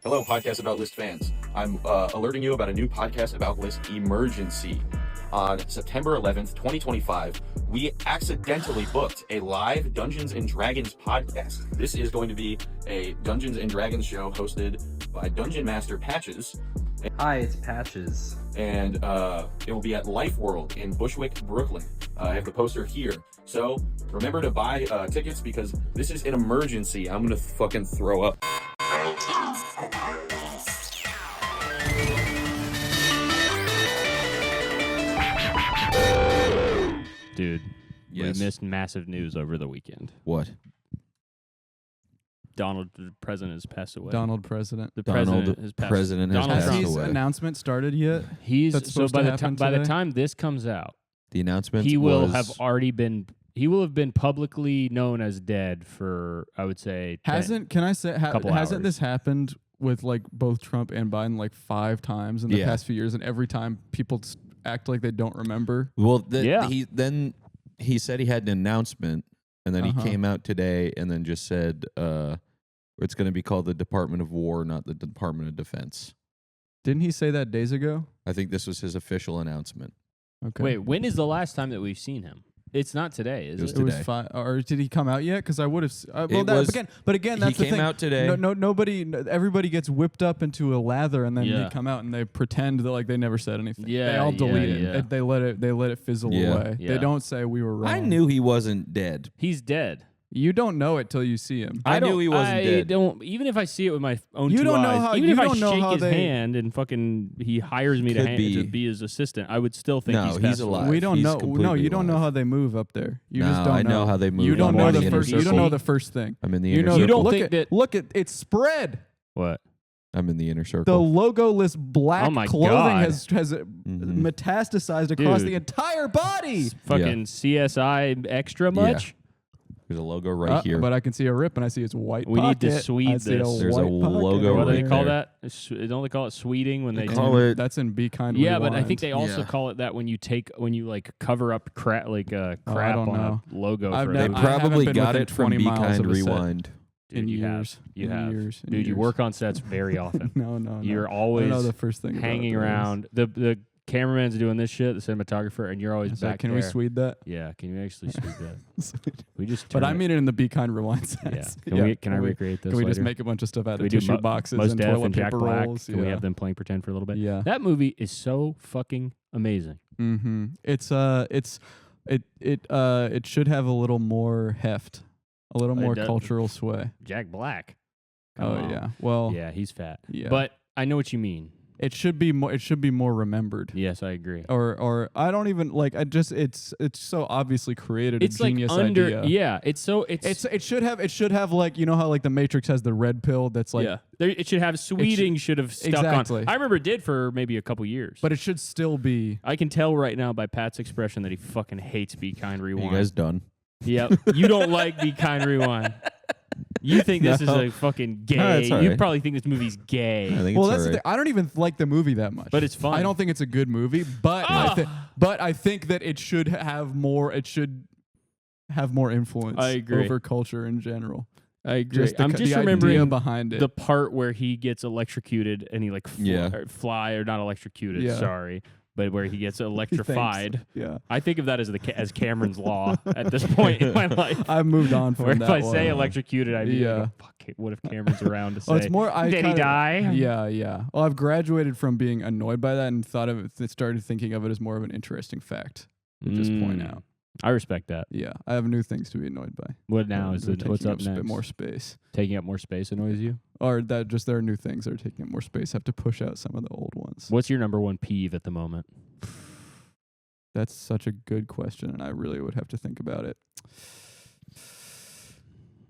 Hello, Podcast About List fans. I'm alerting you about a new Podcast About List emergency. On September 11th, 2025, we accidentally booked a live Dungeons & Dragons podcast. This is going to be a Dungeons & Dragons show hosted by Dungeon Master Patches. Hi, it's Patches. And it will be at Life World in Bushwick, Brooklyn. I have the poster here. So remember to buy tickets because this is an emergency. I'm going to fucking throw up. Dude, Yes. we missed massive news over the weekend. What? The president has passed away. Donald President. The Donald president has passed President has Donald Has passed Trump. his away. announcement started yet? He's That's so supposed by to the happen by the today? time this comes out, The announcement he will was, have already been. He will have been publicly known as dead for, I would say, Hasn't couple hasn't hours. this happened with like both Trump and Biden like 5 times in the Yeah. past few years, and every time people act like they don't remember? Well, Yeah. he said he had an announcement, and then Uh-huh. he came out today and then just said it's going to be called the Department of War, not the Department of Defense. Didn't he say that days ago? I think this was his official announcement. Okay. Wait, when is the last time that we've seen him? It's not today, is It was it? It was today. 5, or did he come out yet? Because I would have. Well, It that, was- but again, that's he the came thing. out today. Everybody gets whipped up into a lather, and then Yeah. they come out and they pretend that like they never said anything. Yeah, they all yeah, delete it. yeah. They let it fizzle Yeah. away. Yeah. They don't say we were wrong. I knew he wasn't dead. He's dead. You don't know it till you see him. I knew he wasn't I dead. don't. Even if I see it with my own You two don't know eyes, how- even you if I don't know shake how his they- hand and fucking he hires me Could to be. be his assistant, I would still think No, he's he's passed away. alive. We don't He's know. No, completely you don't know alive. how they move up there. You No, just don't I know how they move. You don't I'm know in the the first. inner You don't know circle. the first thing. I'm in the You inner know. circle. You don't look think at, that- Look at it's spread. What? I'm in the inner The circle. logoless black Oh my clothing God. has Mhm. metastasized across Dude. the entire body. Fucking CSI extra much? There's a logo right here. But I can see a rip and I see it's white. We need to pocket. swede I see this. There's a white pocket. logo What do they right call there. that? Don't they call it sweeting when they It's call in- it- That's in Be Kind. Yeah, but I Rewind. think they also Yeah. call it that when you like cover up crap crap don't on know. a logo I've for They a never- movie. I haven't probably been got within it from 20 Be miles Kind of a set. Rewind. Dude, in you years. have. You in have. years. in Dude, you years. work on sets very often. No. You're I always don't know the first thing. about hanging it, but it is. around. The cameraman's doing this shit, the cinematographer, and you're always So back can there. we swede that? Yeah, can you actually sweep that? We just. But turn I mean it in the Be Kind Rewind yeah. sense. Can I recreate this? Can we just later? make a bunch of stuff out Can we of do tissue boxes Mos and Def toilet and Jack paper Black? rolls? Can we have them playing pretend for a little bit? Yeah. That movie is so fucking amazing. Mm-hmm. It should have a little more heft, a little It more does. cultural sway. Jack Black. Come Oh on. yeah. Well, Yeah, he's fat. yeah. But I know what you mean. it should be more. It should be more remembered. Yes, I agree. Or I don't even like. It's so obviously created. It's a like genius under. idea. Yeah, it's It should have like, you know how like the Matrix has the red pill that's like. yeah. It should have Sweeting should have stuck exactly. on. I remember it did for maybe a couple years. But it should still be. I can tell right now by Pat's expression that he fucking hates Be Kind You Rewind. guys done? Yeah, you don't like Be Kind Rewind. You think this is No. a fucking gay. No, it's all You right. probably think this movie's gay. I think Well, it's that's the all thing. right. I don't even like the movie that much. But it's fun. I don't think it's a good movie, but I think that it should have more. It should have more influence. I agree. Over culture in general. I agree. The, I'm the just idea remembering behind it. the part where he gets electrocuted and he like Yeah. fly or not electrocuted. Yeah. Sorry. But where he gets electrified. Yeah, I think of that as as Cameron's law at this point in my life. I've moved on from Where that. if I one. say electrocuted, I'd be Yeah. like, oh, fuck it. What if Cameron's around to say, Well, it's more. did he die? Yeah. Well, I've graduated from being annoyed by that and started thinking of it as more of an interesting fact to just point out. I respect that. Yeah, I have new things to be annoyed by. What now They're is it? What's taking up next? More space. Taking up more space annoys you? Or that just there are new things that are taking up more space. I have to push out some of the old ones. What's your number one peeve at the moment? That's such a good question, and I really would have to think about it.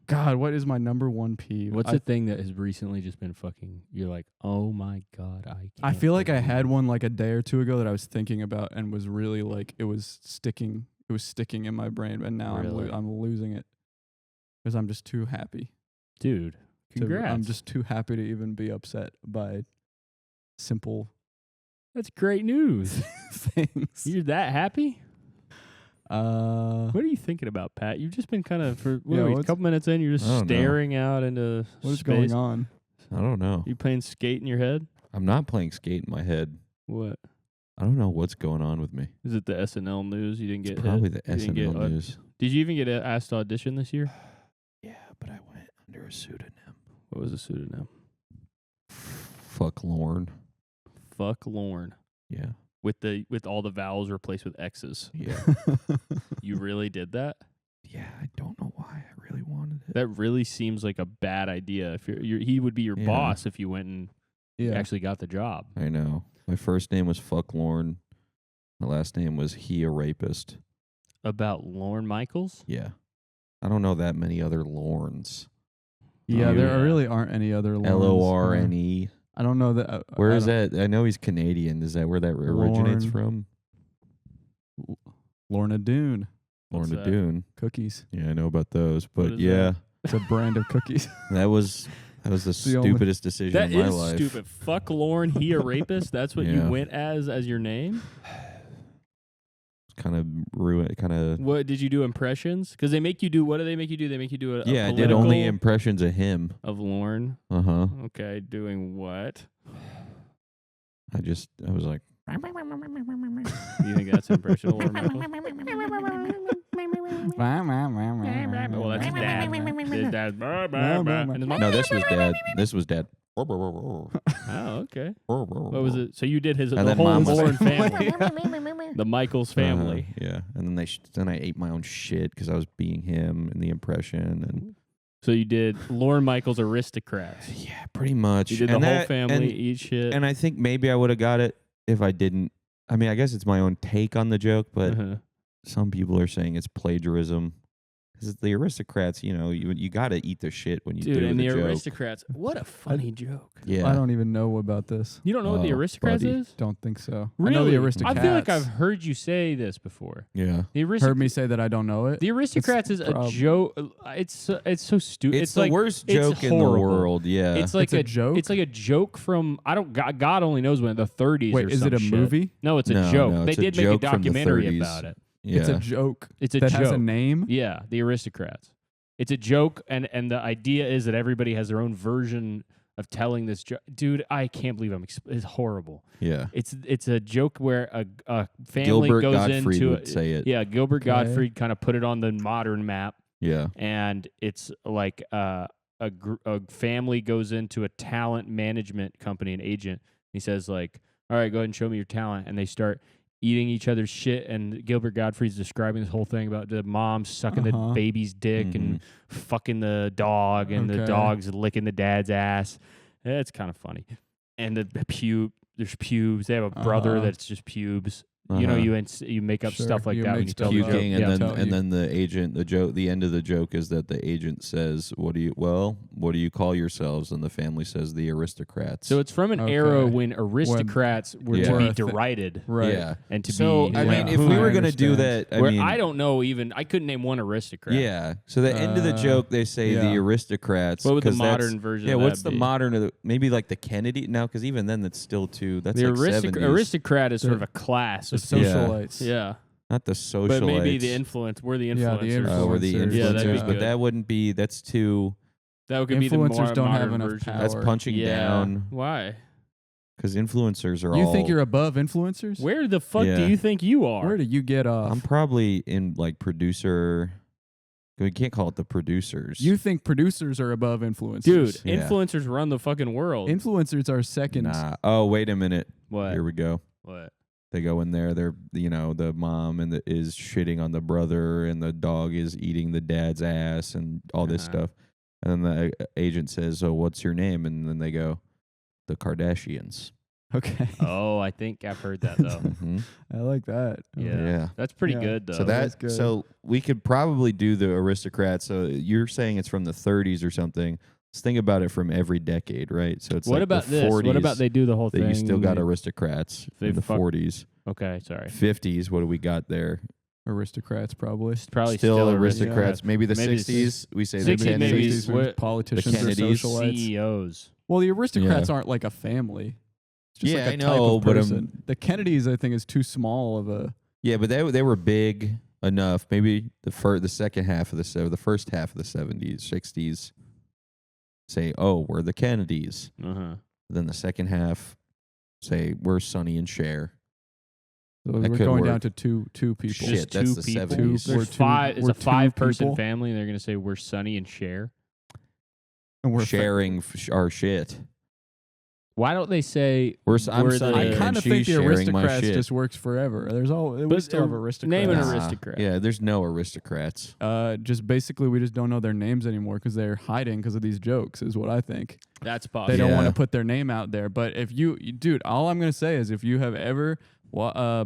God, what is my number one peeve? What's the thing that has recently just been fucking, you're like, oh my God, I can't. I feel like I believe had it." one like a day or two ago that I was thinking about and was really like it was sticking in my brain, and now Really? I'm losing it because I'm just too happy. Dude, congrats. I'm just too happy to even be upset by simple That's great news. things. You're that happy? What What are you thinking about, Pat? You've just been kind of, for Yeah, a what's- couple minutes in, you're just I don't know. staring out into is space. going on? I don't know. You playing skate in your head? I'm not playing skate in my head. What? I don't know what's going on with me. Is it the SNL news? You didn't get Probably hit? the You didn't get SNL news. Did you even get asked to audition this year? Yeah, but I went under a pseudonym. What was the pseudonym? Fuck Lorne. Fuck Lorne. Yeah. With all the vowels replaced with X's. Yeah. You really did that? Yeah, I don't know why I really wanted it. That really seems like a bad idea. If he would be your Yeah. boss if you went and Yeah. actually got the job. I know. My first name was Fuck Lorne. My last name was He a Rapist. About Lorne Michaels? Yeah. I don't know that many other Lornes. Yeah, Oh, there yeah. really aren't any other Lornes. Lorne. I don't know that. Where is that? I know he's Canadian. Is that where that originates Lorne. from? Lorna Doone What's Lorna that? Doone. cookies. Yeah, I know about those. What But is yeah, It's a brand of cookies. that was the the only- stupidest decision That in my is life. stupid. Fuck Lorne, he a rapist? That's what you Yeah. went as your name? Kind of ruined. Kind of. What did you do impressions? Because they make you do. What do they make you do? They make you do a Yeah, I did political only impressions of him. of Lorne. Uh huh. Okay, doing what? I was like, You think that's an impression of Lorne Michaels? Well, that's dad. His dad's and his mom. no, this was dad. This was dad. Oh, okay. What was What it? So you did his And the then whole mom was- Lorne family, the Michaels family. Yeah, and then then I ate my own shit because I was being him in the impression, and So you did Lorne Michaels Aristocrats. yeah, pretty much. You did And the whole that- family eat shit. and I think maybe I would have got it if I didn't. I mean, I guess it's my own take on the joke, but Uh-huh. some people are saying it's plagiarism. Because the Aristocrats, you got to eat the shit when you Dude, do and the the joke. Aristocrats. What a funny joke. Yeah, I don't even know about this. You don't know what the Oh, Aristocrats buddy. is? Don't think so. Really? I know the Aristocrats. I feel like I've heard you say this before. yeah. The heard me say that I don't know it. The Aristocrats is a problem. joke. It's so stupid. It's the like, worst it's joke in the horrible. world. Yeah, It's like It's a joke? It's like a joke from God only knows when, the 30s. Wait, or is some it a shit. movie? No, it's a No, joke. no, They it's a did make a joke from the documentary 30s. about it. yeah. It's a joke It's a that joke. has a name. Yeah, the Aristocrats. It's a joke, and the idea is that everybody has their own version of telling this joke. Dude, I can't believe it's horrible. yeah. It's a joke where a family Gilbert goes Gottfried into would say it. Yeah, Gilbert Okay. Gottfried kind of put it on the modern map, Yeah. and it's like a family goes into a talent management company, an agent. He says like, "All right, go ahead and show me your talent," and they start eating each other's shit. And Gilbert Gottfried's describing this whole thing about the mom sucking the Uh-huh. baby's dick and fucking the dog, and the Okay. dog's licking the dad's ass. It's kind of funny. And there's pubes. They have a brother Uh-huh. that's just pubes. You know, you make up Sure, stuff like you that when make you tell stuff the up. joke. Puking, Yeah. and then the agent, the end of the joke is that the agent says, what do you call yourselves? And the family says the Aristocrats. So it's from an Okay. era when aristocrats were Yeah. to be Were a thi- derided Right. yeah. and to So be. I mean, Yeah. if we I were gonna do understand. that, where I mean, I don't know even I couldn't name one aristocrat. yeah. So the end of the joke, they say yeah. the Aristocrats. What would the 'cause that's- modern version? Yeah, of what's that the be? modern of the, maybe like the Kennedy? No, because even then that's still too. That's The like 70s. aristocrat is sort of a class. The of people. socialites. Yeah, Not the socialites. but maybe the influence. We're the Yeah, the influencers. Oh, we're the influencers. influencers, Yeah, that'd be but good. that wouldn't be. That's too. That could be the more Influencers don't have modern enough version. power. That's punching Yeah. down. Why? Because influencers are all. You think you're above influencers? Where the fuck Yeah. do you think you are? Where do you get off? I'm probably in like producer. We can't call it the producers. You think producers are above influencers? Dude, Yeah. influencers run the fucking world. Influencers are second. Nah. Oh, wait a minute. What? Here we go. What? They go in there. They're the mom is shitting on the brother, and the dog is eating the dad's ass, and all this Uh-huh. stuff. And then the agent says, "Oh, what's your name?" And then they go, "The Kardashians." Okay. Oh, I think I've heard that though. Mhm. I like that. Yeah. Yeah. That's pretty Yeah. good though. So that's that good. so we could probably do the Aristocrats. So you're saying it's from the 30s or something. Let's think about it from every decade, right? So it's what like about the this? 40s What about they do the whole that thing? you still got they- Aristocrats they in the fuck- 40s, Okay, sorry. 50s. What do we got there? Aristocrats probably. Probably Still aristocrat. Aristocrats. Maybe the Maybe 60s. We say the 60s, maybe Kennedys. 60s when what- politicians the or Kennedys, socialites. CEOs. Well, the aristocrats Yeah. aren't like a family. It's just Yeah, like a I type know, of but, person. The Kennedys, I think, is too small of a. Yeah, but they were big enough. Maybe the second half of the first half of the 70s, 60s. say, "Oh, we're the Kennedys." Uh-huh. Then the second half, say, "We're Sonny and Cher." So That we're could going work. down to two people. Shit, Just that's two the people. 70s. There's We're two- five. It's we're a two 5-person people. family, and they're gonna say we're Sonny and Cher. And we're Sharing our shit. Why don't they say I'm we're Sonny I and kind of she's think the sharing my Aristocrats shit. just works forever. There's we But still have Aristocrats. name an Nah. aristocrat. Yeah, there's no aristocrats. Just basically, we just don't know their names anymore because they're hiding because of these jokes, is what I think. That's They possible. don't want Yeah. to put their name out there. But if dude, all I'm going to say is if you have ever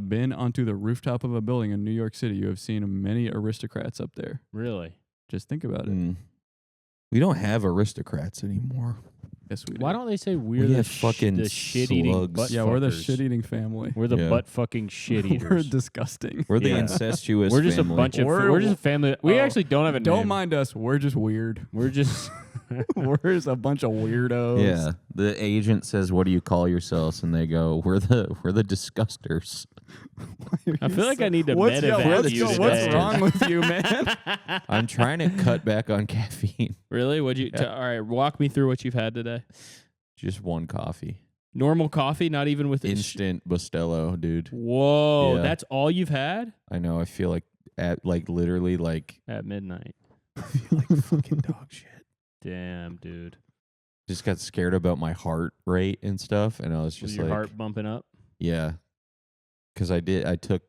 been onto the rooftop of a building in New York City, you have seen many aristocrats up there. Really? Just think about it. Mm. We don't have aristocrats anymore. Yes, we do. Why don't they say we're We the have fucking the shit-eating slugs. butt Yeah, we're the fuckers. shit-eating family. We're the Yeah. butt fucking shit We're eaters. disgusting. We're the Yeah. incestuous We're just family. a bunch of. We're- We're just a family. We oh, actually don't have a Don't name. mind us. We're just weird. We're just. We're just a bunch of weirdos. Yeah, the agent says, "What do you call yourselves?" And they go, "We're the disgusters." I feel like I need to What's, medevac what's, you what's today. wrong with you, man? I'm trying to cut back on caffeine. Really? What'd you? All right, walk me through what you've had today. Just one coffee, Normal coffee, not even with instant Bustelo, dude. Whoa, Yeah. that's all you've had I know. I feel like literally at midnight. I feel like fucking dog shit. Damn, dude. Just got scared about my heart rate and stuff, and I was Was just your like, heart bumping up? yeah, because I took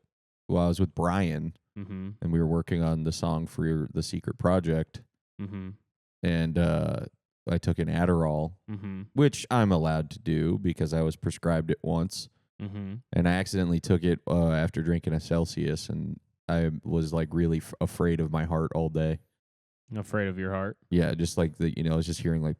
I was with Brian Mm-hmm. and we were working on the song for the secret project, Mm-hmm. and I took an Adderall, Mm-hmm. which I'm allowed to do because I was prescribed it once, Mm-hmm. and I accidentally took it after drinking a Celsius, and I was like really afraid of my heart all day. Afraid of your heart. Yeah, just like I was just hearing like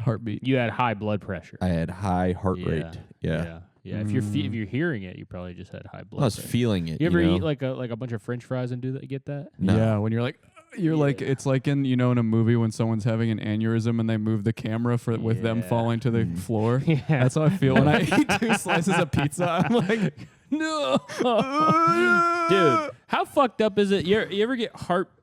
Heartbeat. You had high blood pressure. I had high heart rate. Yeah. Yeah. If you're hearing it, you probably just had high blood I was pressure. feeling it. You ever know? eat like a bunch of French fries and get that? No. Yeah, when you're like, it's like in in a movie when someone's having an aneurysm and they move the camera with them Yeah. falling to the Mm. floor. Yeah. That's how I feel when I eat 2 slices of pizza. I'm like, no, Dude, how fucked up is it? You ever get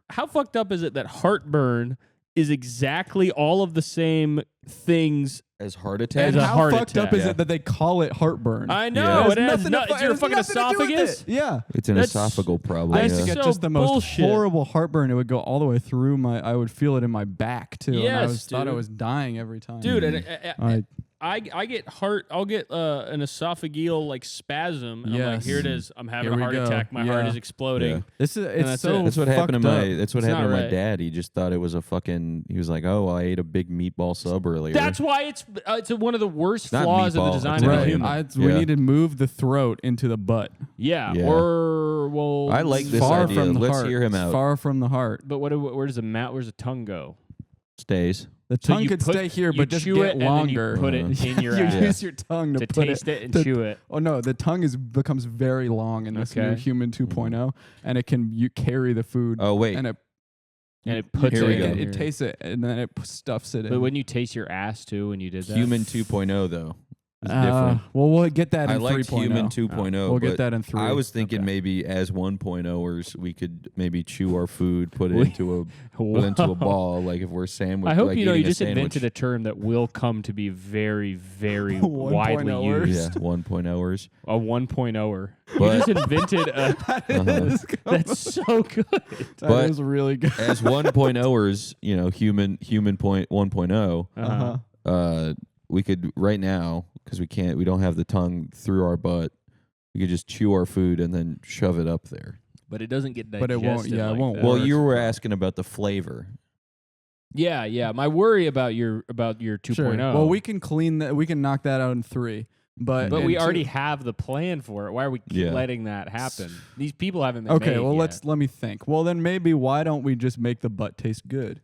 how fucked up is it that heartburn is exactly all of the same things? As heart attack. As And a how heart fucked up attack. is it that they call it heartburn? I know. It It has has nothing it's your fucking nothing to do with esophagus. it. Yeah. It's an That's- esophageal problem. I used to That's yeah. get so just the most bullshit. horrible heartburn. It would go all the way through I would feel it in my back too. and I Yes, thought I dude. was dying every time. Dude, and I I get I'll get an esophageal like spasm, and I'm like, Yes. here it is. I'm having Here a we heart go. attack. My heart Yeah. is exploding. Yeah. this is that's it's so it. That's what happened to fucked my. up. That's what It's happened to not my right. dad. He just thought it was a fucking. He was like, "Oh, I ate a big meatball sub earlier." That's why it's one of the worst Not flaws of the meatball, design it's of a Italian. human. We Yeah. need to move the throat into the butt. Yeah. Yeah. Or well, I like this far idea. from the Let's heart. hear him It's out. Far from the heart. But where's the tongue go? Stays. The So tongue you could put- stay here, you but just chew get it and then longer. you put it in your you ass use your tongue to, to put taste it and to- chew it. Oh no, the tongue becomes very long in this new Okay. human 2.0, and it can carry the food. Oh wait. and it puts Here we it go. in It your- tastes it, and then it stuffs it in. But when you taste your ass too, when you did that, Human 2.0 though is different. Well, we'll get that in I like 3.0. Human 2.0. We'll but get that in 3. I was thinking Okay. maybe as 1.0ers we could maybe chew our food, put it We- into a ball, like if we're sandwich. I hope like you know you eating a just sandwich. invented a term that will come to be very, very widely 1.0ers. used. Yeah, 1.0ers. A 1.0er. You But- just invented a. That's so good. But- is really good. As 1.0ers, human point 1.0, Uh-huh. we could right now because we don't have the tongue through our butt. We could just chew our food and then shove it up there. But it doesn't get But digested. it won't- yeah, it like won't that. Well, works. you were asking about the flavor. Yeah. My worry about your 2.0. Sure. Well, we can clean that. We can knock that out in 3. But we in already 2 have the plan for it. Why are we Yeah. letting that happen? These people haven't been Okay, made well yet. let me think. Well, then maybe why don't we just make the butt taste good?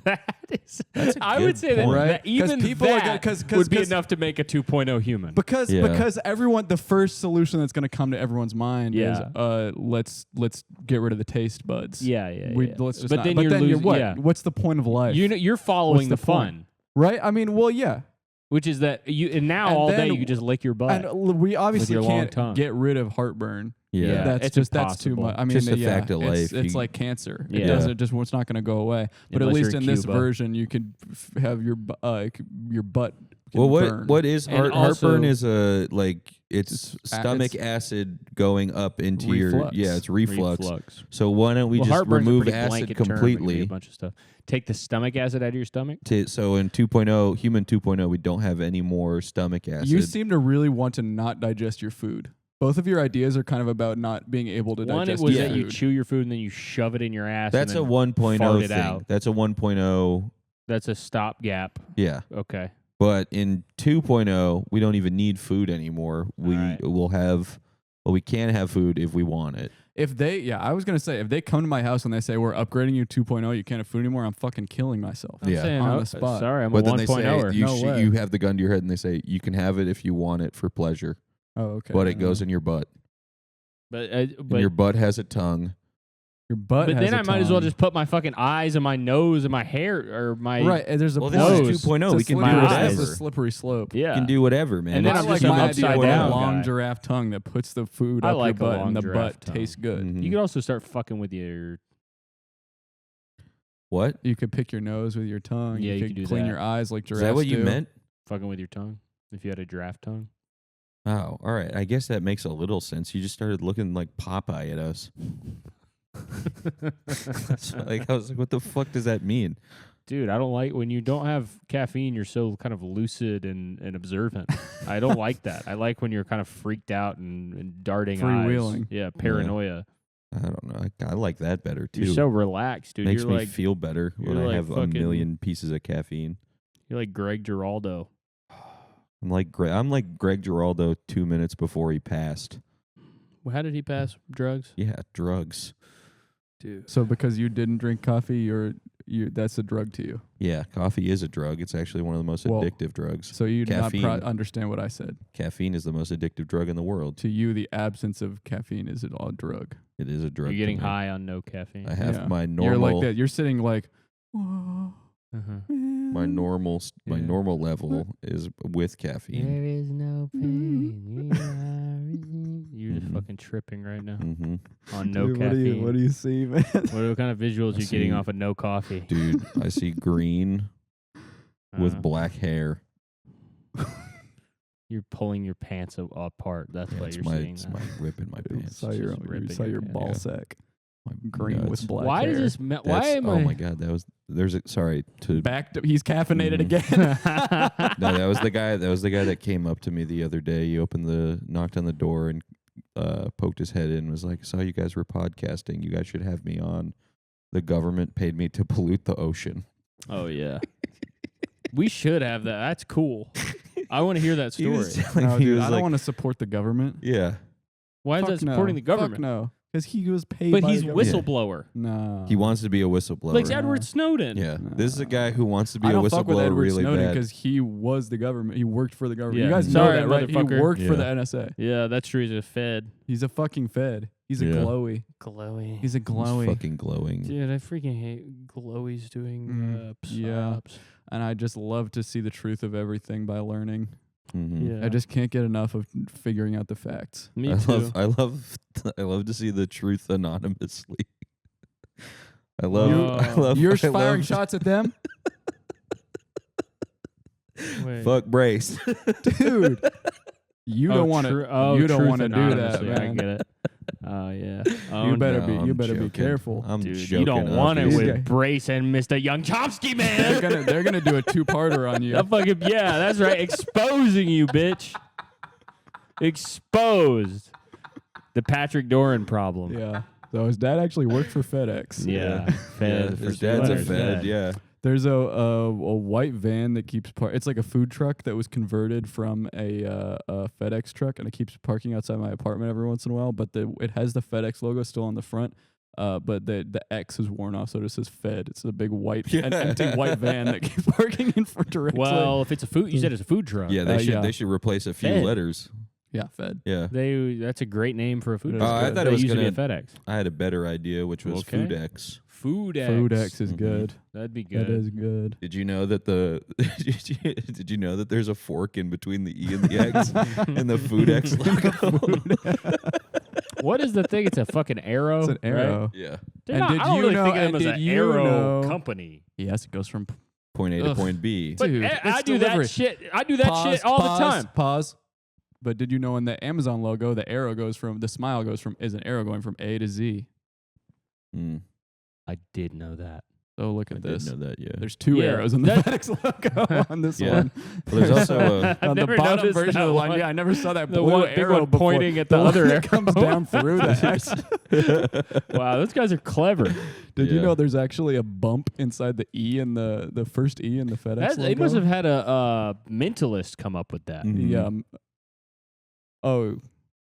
That is, That's a I good would say that, point. Right? that 'Cause even people are that gonna- 'cause- would be 'cause- enough to make a 2.0 human. Because Yeah. the first solution that's going to come to everyone's mind Yeah. is let's get rid of the taste buds. yeah. Let's just but not. then but you're then losing. what? Yeah. What's the point of life? You're following What's the the point? fun. Right? I mean, well, yeah. which is that you and now And all then- day you can just lick your butt. And we obviously your long can't tongue. get rid of heartburn. Yeah. That's it's just that's too impossible. much. I mean, Just a yeah, fact of life. It's You- like cancer. Yeah. It doesn't just it's not going to go away. But Unless at you're least in in this Cuba. version, you could have your butt. Can Well, burn. what is And heartburn? also- Is a like it's It's stomach acid going up into Reflux. it's reflux. So why don't we Well, just heartburn's a remove pretty acid blanket term. It can be completely? a bunch of stuff. Take the stomach acid out of your stomach. So in 2.0, human 2.0, we don't have any more stomach acid. You seem to really want to not digest your food. Both of your ideas are kind of about not being able to One, it digest was your that you food. chew your food and then you shove it in your ass. That's and a then 1.0 fart it thing. out. That's a 1.0. That's a stopgap. Yeah. Okay. But in 2.0, we don't even need food anymore. We Right. will have, well, we can have food if we want it. If they, I was gonna say, if they come to my house and they say we're upgrading you 2.0, you can't have food anymore, I'm fucking killing myself. I'm Yeah. saying, On oh, the spot. Sorry, I'm But a then they 1.0er. say No way. you have the gun to your head and they say you can have it if you want it for pleasure, Oh, okay. but it goes in your butt. But And your butt has a tongue. your butt. but has then a I might as well tongue. just put my fucking eyes and my nose and my hair or my right. And there's a Well, point. this nose. is 2.0. It's We a can do slippery- whatever. It's a slippery slope. yeah. We can do whatever, man. And then I I'm like just an my upside idea with down a long guy. giraffe tongue that puts the food I up like a your butt, long and the giraffe butt tongue. tastes good. Mhm. You could also start fucking with your. What? You could pick your nose with your tongue. Yeah, you you could could do clean that. your eyes like Is giraffes that what you do. meant? Fucking with your tongue. If you had a giraffe tongue. Oh, all right. I guess that makes a little sense. You just started looking like Popeye at us. So, like, I was like, what the fuck does that mean? Dude, I don't like when you don't have caffeine, you're so kind of lucid and observant. I don't like that. I like when you're kind of freaked out and darting eyes. Freewheeling. Yeah, paranoia. I don't know. I like that better too. You're so relaxed, dude. Makes you're me like feel better when you're I like have a fucking- million pieces of caffeine. you're like Greg Giraldo. I'm like Greg Giraldo 2 minutes before he passed. Well, how did he pass drugs? Yeah, drugs. Dude. So because you didn't drink coffee, that's a drug to you. Yeah, coffee is a drug. It's actually one of the most Well, addictive drugs. So you do not Caffeine. understand what I said. Caffeine is the most addictive drug in the world. To you, the absence of caffeine is a drug. It is a drug. You're to getting me. high on no caffeine. I have Yeah. my You're normal. like that. You're sitting like. "Whoa, Uh-huh. My man." normal my Yeah. normal level is with caffeine. is no pain. You're just Mhm. fucking tripping right now hmm on no Dude, caffeine. What do you see, man? What kind of visuals I are you getting see- off of no coffee? Dude, I see green with Uh-huh. black hair. You're pulling your pants apart. That's Yeah, why it's you're my seeing it's that. my ripping my You pants. saw It's your, just you ripping saw your your pants. ball Yeah. sack. My Green nuts. with black Why hair. does this? Why That's- am oh I? my god, there's a sorry to Back to, he's caffeinated Mhm. again. no, that was the guy that came up to me the other day. He knocked on the door and poked his head in and was like, I saw you guys were podcasting. You guys should have me on. The government paid me to pollute the ocean. Oh yeah. We should have that. That's cool. I want to hear that He story. was telling No, me, he dude, was I like, don't want to support the government. yeah. Why is Fuck that supporting no. the government? Fuck no, because he was paid. But by he's the government. whistleblower. No, He wants to be a whistleblower. Like Edward Snowden. Yeah. This is a guy who wants to be I a don't fuck with whistleblower Edward really Snowden bad. because he was the government. He worked for the government. Yeah. You guys Sorry, know that, right? He motherfucker. worked for the Yeah. NSA. Yeah, that's true. He's a Fed. He's a fucking Fed. He's a Yeah. glowy. Glowy. He's a He's glowy. fucking glowing. Dude, I freaking hate Glowy's doing yeah. psyops. And I just love to see the truth of everything by learning. Mhm. Yeah. I just can't get enough of figuring out the facts. Me I too. love to see the truth anonymously. I You're I firing love- shots at them, Wait. Fuck Brace. dude. You don't want to. you don't Truth want to do that, anonymously, I man. get it. Oh yeah. Oh, You better no. be. I'm You better be joking. careful. I'm Dude, joking. you don't want it obviously. with Brace and Mr. Young Chomsky, they're man. gonna do a two-parter on you. That fucking yeah, that's right. Exposing you, bitch. Exposed. The Patrick Doran problem. Yeah. So his dad actually worked for FedEx. Yeah. Yeah, Fed. his for dad's a sure. Fed. Yeah. There's a white van that keeps it's like a food truck that was converted from a FedEx truck, and it keeps parking outside my apartment every once in a while. But it has the FedEx logo still on the front. But the X is worn off, so it just says Fed. It's a big white, an empty white van that keeps parking in for directly. Well, if it's a food, you said it's a food truck. Yeah, they should replace a few Fed. letters. yeah, Fed. Yeah. That's a great name for a food It truck. is I good. thought That it was used gonna to be a FedEx. I had a better idea, which was Okay. FoodX. Food X. Food X is Mhm. good. That'd be good. That is good. Did you know that did you know that there's a fork in between the E and the X and the Food X logo? What is the thing? It's a fucking arrow. It's an right? arrow. Yeah. They're And not, did I don't you really know- think of them and as did an you arrow know- company. Yes, it goes from Point A to Ugh. point B. But Dude, I it's do delivery. that shit. I do that shit all the time. Pause. But did you know in the Amazon logo, the arrow goes from the smile is an arrow going from A to Z. Mm, I did know that. So look I at did this. know that. Yeah. There's 2 Yeah, arrows in the that- FedEx logo on this Yeah. one. Well, there's also a I've on the never bottom noticed version that of the one. one. Yeah, I never saw that The blue one big arrow one before. pointing at the one other that comes arrow. down through the X. Wow, those guys are clever. Did you Yeah. know there's actually a bump inside the E in the first E in the FedEx That's, logo? they must have had a mentalist come up with that. Mhm. Yeah. Oh,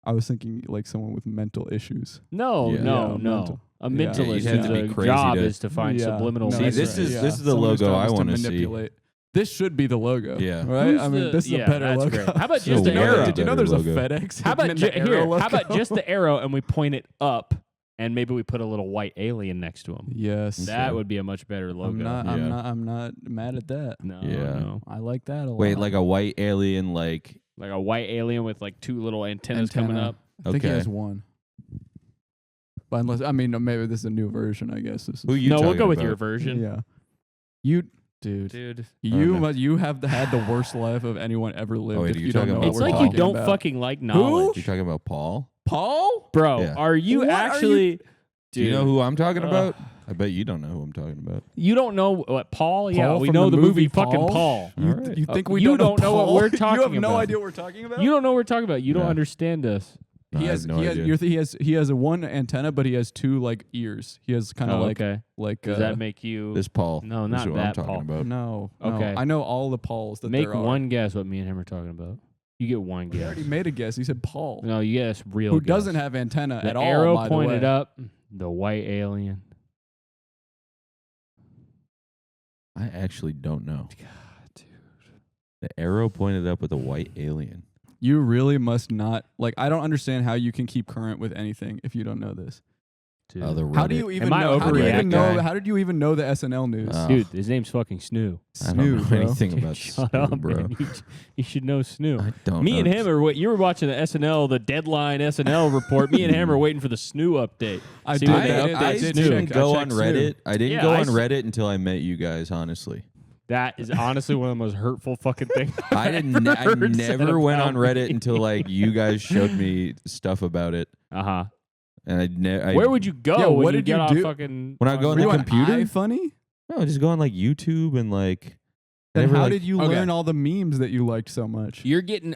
I was thinking like someone with mental issues. No, Yeah. no, Yeah, no. mental. A Yeah. mentalist you'd have to be is crazy job to- is to find Yeah. subliminal No, See, messages. this is- yeah. this is the Someone whose logo job I is to wanna see. manipulate. This should be the logo. Yeah. Right? Who's I mean, the- this is yeah, a better that's logo. great. How about So just an way arrow? Did you know better there's logo. a FedEx? How about hidden in the arrow here? logo? How about just the arrow and we point it up, and maybe we put a little white alien next to him? Yes. That would be a much better logo. I'm not mad at that. No, Yeah. no. I like that a lot. Wait, like a white alien, like Like a white alien with like 2 little antennas coming Antenna. up. I think he okay. has one. But unless maybe this is a new version. I guess this is. Who you No, we'll talking go with about? your version. Yeah. You, dude. Dude. You have had the worst life of anyone ever lived. wait, if are you you don't talking know about It's what we're like you talking don't about. fucking like knowledge. You talking about Paul? Paul. Bro, Yeah. are you What are you- actually... Do you know who I'm talking Ugh. about? I bet you don't know who I'm talking about. You don't know what Paul? Yeah, Paul we from know the the movie movie fucking Paul? Paul. You, Alright. you think we You don't know what Paul? we're You have talking no about. idea what we're talking about. You don't know what we're talking about. You don't No. understand us. No, He I has have no idea. he has a one antenna, but he has 2 like ears. He has kind of okay. like Does that make you... This Paul. No, is not who that I'm talking Paul. about. no. Okay. I know all the Pauls that Make there are. one guess what me and him are talking about. You get one He guess. already made a guess. He said Paul, No, you guess real who guess. doesn't have antenna the at all. arrow by the pointed way. up, the white alien. I actually don't know. God, dude. The arrow pointed up with a white alien. You really must not like. I don't understand how you can keep current with anything if you don't know this. Dude. Oh, the How do Reddit. you even I know? How do you even overreacting? know? How did you even know the SNL news? Dude, his name's fucking Snoo. I don't know Snoo, bro. anything Dude, about shut Snoo, up, bro. man. You should know Snoo. I don't Me know. and him are what you were watching the SNL, the Deadline SNL report. Me and him are waiting for the Snoo update. I See did. what they I update I did Snoo. didn't check. go I on checked Reddit. I didn't Yeah, go I on s- Reddit until I met you guys, honestly. That is honestly one of the most hurtful fucking things. I didn't. I heard said never went about on Reddit me. until like you guys showed me stuff about it, Uh-huh. and I Where would you go Yeah, when what you did get you on do? fucking... When I go on Were the you on computer? iFunny? No, just go on like YouTube and like. Then never, how like, did you Okay. learn all the memes that you liked so much? You're getting...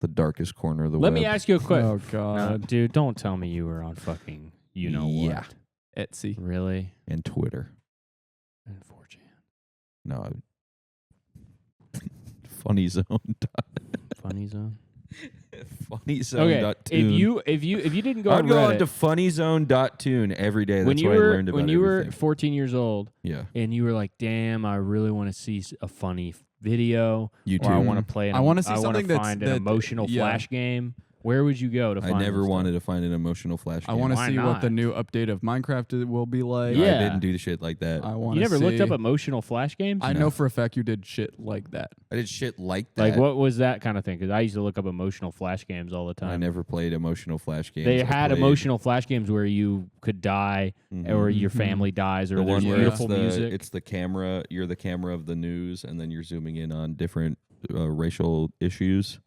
the darkest corner of the Let web? me ask you a question. Oh God, Dude, don't tell me you were on fucking... You know Yeah. what. Etsy. Really? And Twitter. And 4chan. No. Funny Zone. Funny Zone? Funny Zone. Okay, if you didn't go I on would go on Reddit, to funnyzone.tune every day. That's when you where I were learned about when you were everything. 14 years old Yeah. and you were like, "Damn, I really want to see a funny video, YouTube. or I want to play. I wanna see wanna something that's- find an that- emotional yeah. flash game." Where would you go to find? I never this stuff? wanted to find an emotional flash I game. want to Why see what the not? new update of Minecraft will be like. Yeah. I didn't do the shit like that. I want. You never looked see. up emotional flash games? I No. know for a fact you did shit like that. I did shit like that. Like, what was that kind of thing? Because I used to look up emotional flash games all the time. I never played emotional flash games. They I had played, emotional flash games where you could die, or your Mhm. family dies, or the there's one where beautiful it's music. It's the camera. You're the camera of the news, and then you're zooming in on different racial issues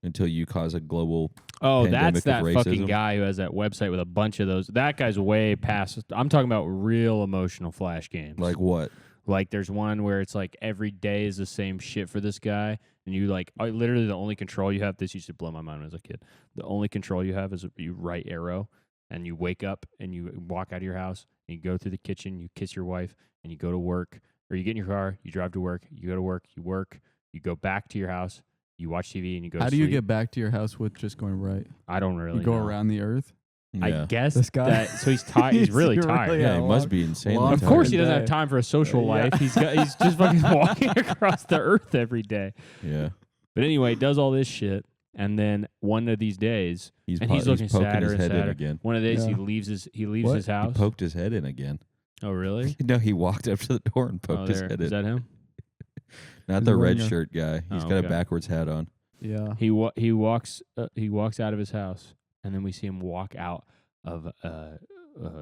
until you cause a global. Oh, pandemic that's of that fucking racism. guy who has that website with a bunch of those. That guy's way past. I'm talking about real emotional flash games. Like what? Like there's one where it's like every day is the same shit for this guy, and you like literally the only control you have. This used to blow my mind when I was a kid. The only control you have is you right arrow, and you wake up and you walk out of your house and you go through the kitchen, you kiss your wife, and you go to work, or you get in your car, you drive to work, you go to work, you go back to your house. You watch TV and you go. How to do you sleep. get back to your house with just going right? I don't really. You go know. around the earth. I Yeah. guess This guy- that. So he's tired. He's really tired. Yeah, a he must long- be insanely long Of tired. course, he doesn't day. have time for a social Yeah. life. He's just fucking walking across the earth every day. Yeah. But anyway, he does all this shit, And then one of these days, He's and he's looking poking sadder his and head in sadder. again. One of the days Yeah. he leaves his What? his house. He poked his head in again. Oh, really? No, he walked up to the door and poked his There. head Is in. that him? Not Is the he red wearing a- shirt guy. He's Oh, got okay. a backwards hat on. Yeah. He walks out of his house, and then we see him walk out of a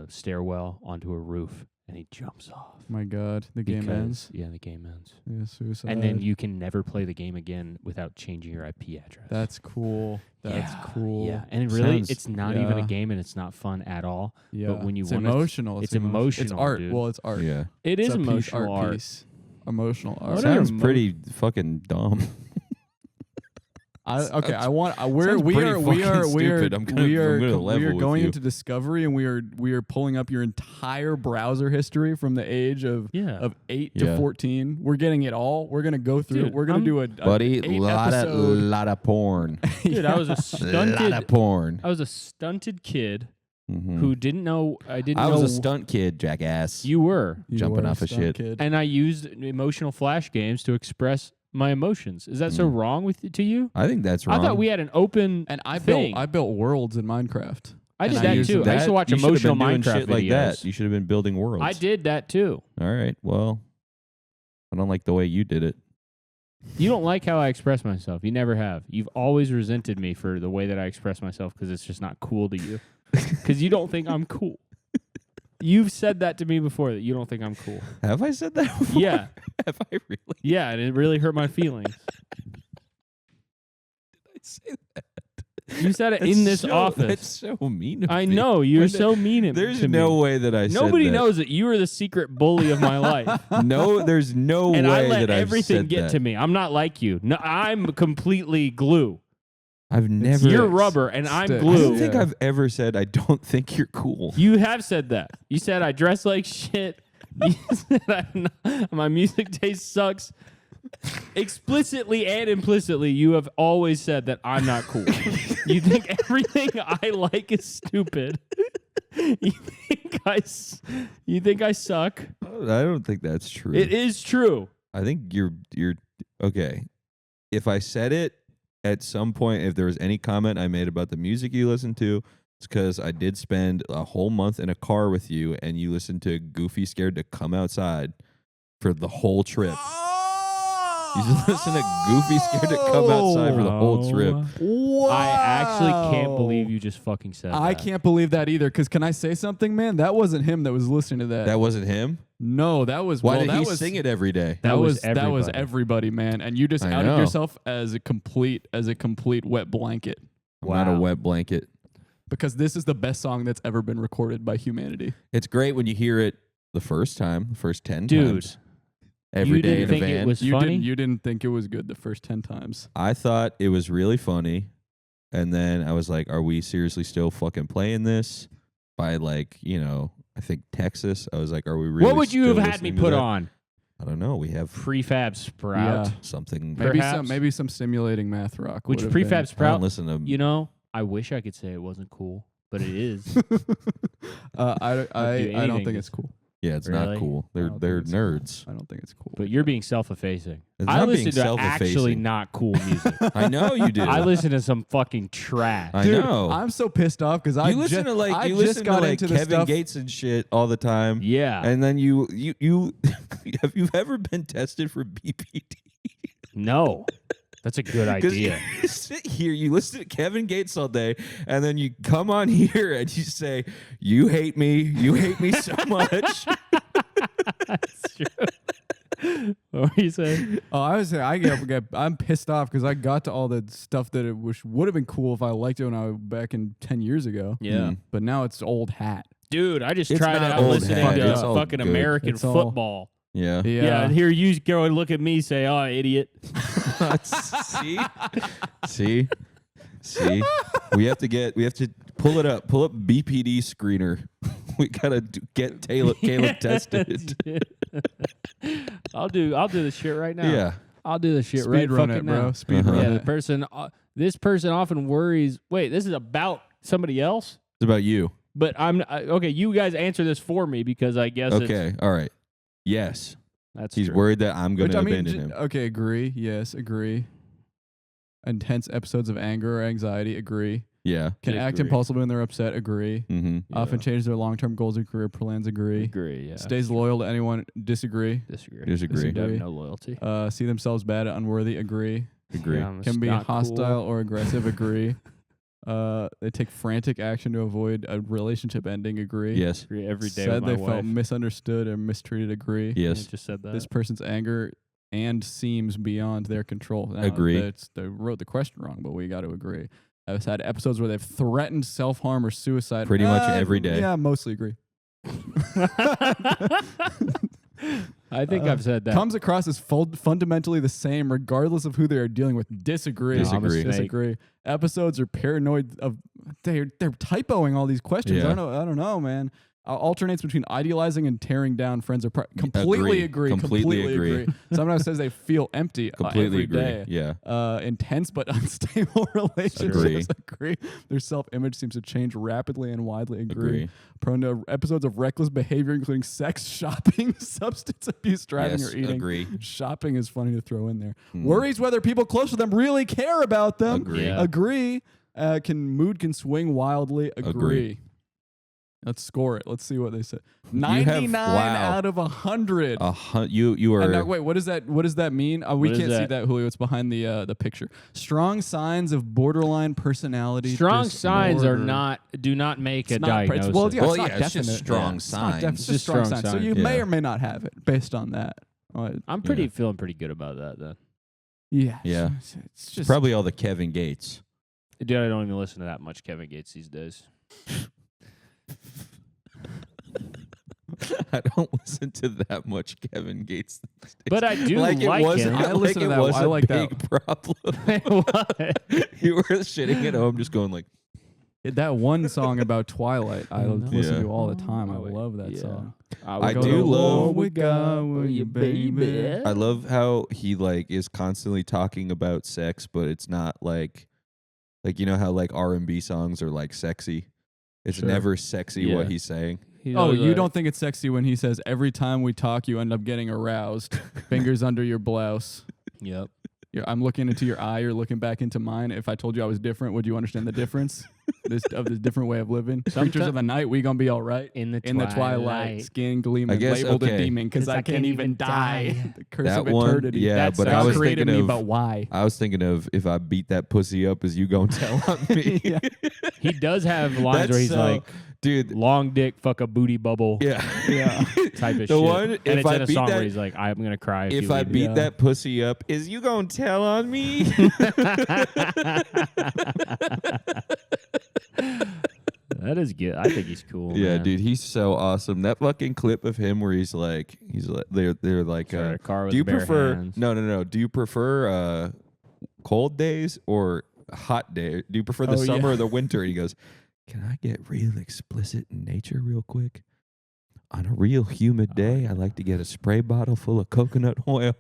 stairwell onto a roof, and he jumps off. My God, the game ends. Yeah, the game ends. Yeah, suicide. And then you can never play the game again without changing your IP address. That's cool. That's Yeah, cool. Yeah, and really, Sounds- it's not even a yeah. game, and it's not fun at all. Yeah. But when you it's wanna- emotional. it's It's emotional, art. dude. Well, it's art. Yeah. It It's is a piece, emotional art. piece. Emotional art. What are Sounds emo- pretty fucking dumb. Okay, I Sounds- want. sounds pretty fucking stupid. I'm gonna level with going you. into Discovery, and we are pulling up your entire browser history from the age of Yeah. 8 Yeah. to 14. We're getting it all. We're gonna go through. Dude, it. We're gonna I'm- do a Buddy, 8 lot episode. of porn. Dude, I was a lot stunted. of porn. I was a stunted kid Mhm. who didn't know. I didn't I know was a stunt kid, jackass. You were, You jumping were a off of stunt shit. kid. and I used emotional flash games to express my emotions. Is that so wrong to you? I think that's wrong. I thought we had an open And I thing. built worlds in Minecraft. I did and I that used too. that- I used to watch you should have emotional been doing Minecraft shit like videos. that. You should have been building worlds. I did that too. All right. Well, I don't like the way you did it. You don't like how I express myself. You never have. You've always resented me for the way that I express myself because it's just not cool to you. Because you don't think I'm cool. You've said that to me before, that you don't think I'm cool. Have I said that before? Yeah. Have I really? Yeah, and it really hurt my feelings. I say that? You said it That's in this so, office. That's so mean of I me. know. You're When so mean at There's to no me. way that I said Nobody that. knows that you are the secret bully of my life. No, there's no And way I let that I've everything said get that. to me. I'm not like you. No, I'm completely glue. I've never. You're rubber and I'm Stick. I glue. don't think Yeah. I've ever said I don't think you're cool. You have said that. You said I dress like shit. You said my music taste sucks. Explicitly and implicitly, you have always said that I'm not cool. You think everything I like is stupid. You think I suck. I don't think that's true. It is true. I think you're okay. If I said it at some point, if there was any comment I made about the music you listen to, it's because I did spend a whole month in a car with you, and you listened to Goofy Scared to Come Outside for the whole trip. You just listen to Goofy Scared to Come Outside for the whole trip. Wow. I actually can't believe you just fucking said that. I can't believe that either. Because can I say something, man? That wasn't him that was listening to that. That wasn't him. No, that was. Why well, did that he was, sing it every day? That was that was everybody. everybody, man. And you just I outed know. yourself as a complete wet blanket. I'm not a Wow. wet blanket. Because this is the best song that's ever been recorded by humanity. It's great when you hear it the first time, the first 10 Dude, times. Every you day didn't in a think it van. was funny? You didn't think it was good the first 10 times. I thought it was really funny. And then I was like, are we seriously still fucking playing this? By like, I think Texas. I was like, are we really what would you have still had me listening to put that? on? I don't know. We have Prefab Sprout. Yeah. something. Perhaps. Maybe some stimulating math rock. Which would have Prefab I don't Sprout, listen to you know, I wish I could say it wasn't cool, but it is. been. I don't anything think to- it's cool. Yeah, it's Really? not cool. I They're don't they're think it's cool. nerds. I don't think it's cool. But you're being self-effacing. It's I not being listen to actually self-effacing. not cool music. I know you do. I listen to some fucking trash. I Dude, know. I'm so pissed off because I you listen to I you just listen got to like into the Kevin stuff. Gates and shit all the time. Yeah. And then you have you ever been tested for BPD? No. That's a good 'Cause idea. you sit here, you listen to Kevin Gates all day, and then you come on here and you say, you hate me so much. That's true. What were you saying? Oh, I was saying I'm pissed off because I got to all the stuff that it would have been cool if I liked it when I was back in 10 years ago. Yeah. Mm. But now it's old hat. Dude, I just It's tried not out old listening hat, to it's all fucking good. American It's all- football. Yeah. Yeah. and here you go and look at me say, oh, idiot. See? We have to pull up BPD screener. We gotta get Caleb tested. I'll do the shit right now. Yeah. I'll do the shit Speed right run fucking it, bro. now. Speed Uh-huh. run Yeah, it. this person often worries. Wait, this is about somebody else? It's about you. But okay, you guys answer this for me because I guess Okay. All right. Yes. that's He's true. worried that I'm going Which, to I mean, abandon him. okay, agree. Yes, agree. intense episodes of anger or anxiety, agree. Yeah. Can act Agree. impulsively when they're upset, agree. Mm-hmm. Often change their long-term goals or career plans, agree. Agree. Yeah. Stays loyal to anyone, dislagree. Disagree. Disagree. They have Agree. no loyalty. See themselves bad, unworthy, agree. Agree. Yeah, it's Can be not hostile cool. or aggressive, agree. They take frantic action to avoid a relationship ending, agree. Yes. Agree every day Said with my they wife. felt misunderstood or mistreated, agree. I Yes. just said that. This person's anger and seems beyond their control. Now, Agree. They wrote the question wrong, but we got to agree. I've had episodes where they've threatened self-harm or suicide. Pretty much every day. Yeah, mostly agree. I think I've said that. Comes across as fundamentally the same, regardless of who they are dealing with. Disagree. No, I'm a snake. Disagree. Episodes are paranoid of they're typoing all these questions. Yeah. I don't know, man. Alternates between idealizing and tearing down friends or completely agree. Completely agree. Sometimes says they feel empty Completely every agree. day. Yeah. Intense but unstable relationships. Agree. Their self-image seems to change rapidly and widely. Agree. Prone to episodes of reckless behavior, including sex, shopping, substance abuse, driving, Yes. or eating. Agree. Shopping is funny to throw in there. Mm. Worries whether people close to them really care about them. Agree. Yeah. Agree. Mood can swing wildly. Agree. Let's score it. Let's see what they said. 99 wow. out of 100. You are. And now, wait, what does that mean? We What is can't see that? that, Julio. It's behind the picture. Strong signs of borderline personality. Strong signs disorder. do not make a It's not, diagnosis. well, yeah, Well, it's not yeah, it's just definite. strong It's not signs. it's just strong signs. So you Yeah. may or may not have it based on that. I'm feeling pretty good about that then. Yeah. Yeah. It's just Probably all the Kevin Gates. Dude, I don't even listen to that much Kevin Gates these days. I don't listen to that much Kevin Gates. these days. But I do like like it wasn't. him. I listen to it that. was I a like big that. problem. What? You were sitting at home, just going like, that one song about Twilight. I listen Yeah. to all the time. I Oh, wait. love that Yeah. song. I would do go, love- "Oh, we got with you, baby." I love how he like is constantly talking about sex, but it's not like you know how like R&B songs are like sexy. It's Sure. never sexy Yeah. what he's saying. He's Oh, always you like- don't think it's sexy when he says, every time we talk, you end up getting aroused. Fingers under your blouse. Yep. I'm looking into your eye. You're looking back into mine. If I told you I was different, would you understand the difference of this different way of living? Creatures of the night, we gonna be all right. In the Twilight, skin gleaming, I guess, labeled okay. a demon because I can't even die. The curse That of one, eternity. yeah, That's but how I God was created thinking me, of but why? I was thinking of if I beat that pussy up, is you gonna tell on me? Yeah. He does have lines where he's so- like, dude. long dick, fuck a booty bubble Yeah, Yeah. type of The shit. one, and if it's I in a beat song that- where he's like, I'm going to cry If you I leave me." beat Yeah. that pussy up, is you gonna tell on me? That is good. I think he's cool. Yeah, man. dude, he's so awesome. That fucking clip of him where he's like they're like, Start a car with do you bare prefer hands. no? Do you prefer cold days or hot days? Do you prefer the Oh, summer yeah. or the winter? And he goes, can I get real explicit in nature real quick? On a real humid day, I like to get a spray bottle full of coconut oil.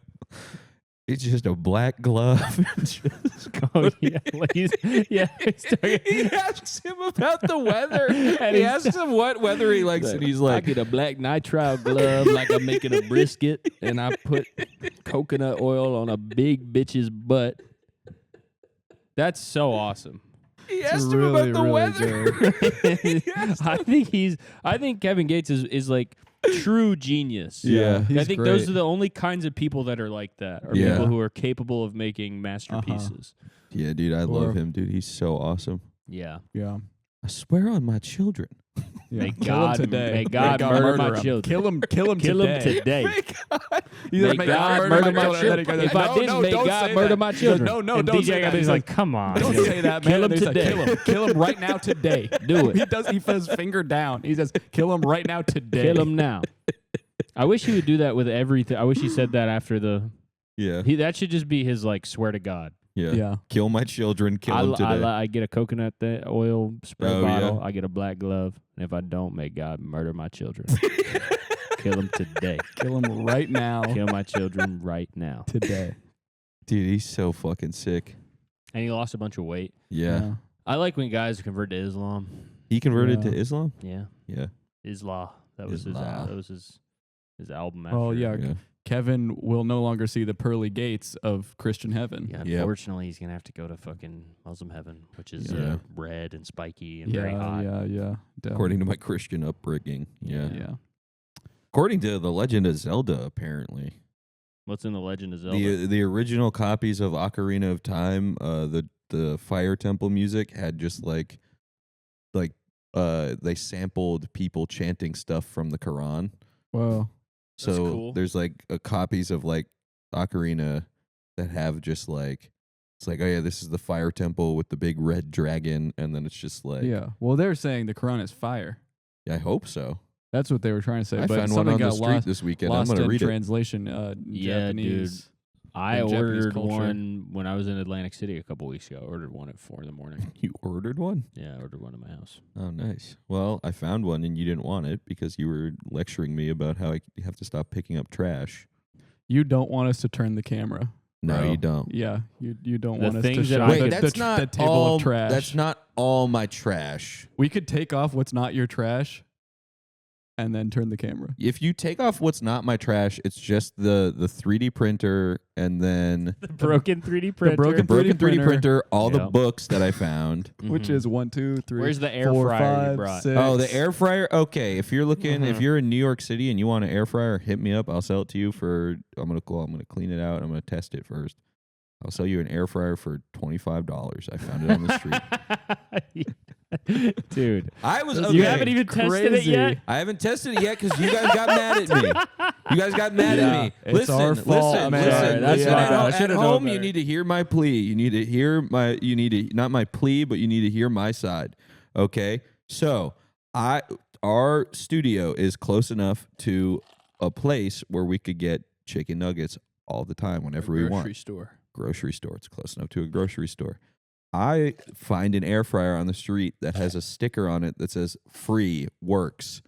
It's just a black glove. Oh, yeah. Like he's talking. He asks him about the weather. And He he's asks him what weather he likes, and he's like, I get a black nitrile glove like I'm making a brisket, and I put coconut oil on a big bitch's butt. That's so awesome. he It's asked him really, about the really weather. I think Kevin Gates is like true genius. Yeah. he's I think great. those are the only kinds of people that are like that, or Yeah. people who are capable of making masterpieces. Yeah, dude, I Or- love him, dude. He's so awesome. Yeah. Yeah. I swear on my children. Yeah. May Kill him God- today. may God murder my him. children. Kill him Kill him today. today. He's May like, God murder my children. And then he If goes, I didn't, may don't God say murder that. my He goes, children. No, And don't DJ say that. Gabby's He's like, come on. don't say that, man. Kill him And he's like, today. Kill him right now today. Do it. He says finger down. He says, kill him right now today. Kill him now. I wish he would do that with everything. I wish he said that after the. Yeah. That should just be his like swear to God. Yeah. Yeah. Kill my children. Kill them today. I get a coconut oil spray Oh, bottle. yeah. I get a black glove, and if I don't, may God murder my children. Kill him today. Kill him right now. Kill my children right now. today. Dude, he's so fucking sick. And he lost a bunch of weight. Yeah. I like when guys convert to Islam. He converted Yeah. to Islam? Yeah, Yeah. Islam. That was Islam. his album. Oh, after. yeah. Yeah. Kevin will no longer see the pearly gates of Christian heaven. Yeah, Yep. unfortunately, he's gonna have to go to fucking Muslim heaven, which is Yeah. red and spiky and very hot. Yeah. According to my Christian upbringing. Yeah. Yeah. According to the Legend of Zelda, apparently. What's in the Legend of Zelda? The original copies of Ocarina of Time, the Fire Temple music had just like they sampled people chanting stuff from the Quran. Whoa. That's So cool. there's like copies of like Ocarina that have just like it's like, oh yeah, this is the Fire Temple with the big red dragon, and then it's just like, Yeah. Well, they're saying the Quran is fire. I hope so. That's what they were trying to say. I but found one something on the got street lost, this weekend. I'm lost gonna in read it. translation. Yeah, Japanese. I in Japanese ordered culture. one when I was in Atlantic City a couple weeks ago. I ordered one at 4 a.m. You ordered one? Yeah, I ordered one at my house. Oh, nice. Well, I found one, and you didn't want it because you were lecturing me about how I have to stop picking up trash. You don't want us to turn the camera. No, bro. you don't. Yeah, you don't The want us to things that show I Wait, could- that's not the table all. of trash. That's not all my trash. We could take off what's not your trash, and then turn the camera. If you take off what's not my trash, it's just the 3D printer and then The broken 3D printer. broken broken 3D 3D printer, all the Yep. books that I found. Which Mhm. is 1, 2, 3. Where's the air 4, fryer you 5, brought? 6. Oh, the air fryer. Okay, if you're looking, if Mhm. you're in New York City and you want an air fryer, hit me up. I'll sell it to you for. I'm gonna clean it out. I'm gonna test it first. I'll sell you an air fryer for $25. I found it on the street. Dude, I was. You Okay. you haven't even tested it Crazy. yet? I haven't tested it yet because you guys got mad at me. You guys got mad Yeah, at me. it's Listen, our fault, listen, man. listen. That's listen. my At, bad. I at should've known home, you better. need to hear my plea. You need to hear my. You need to not my plea, but you need to hear my side. Okay, so our studio is close enough to a place where we could get chicken nuggets all the time whenever we want. store. Grocery store. It's close enough to a grocery store. I find an air fryer on the street that has a sticker on it that says free works.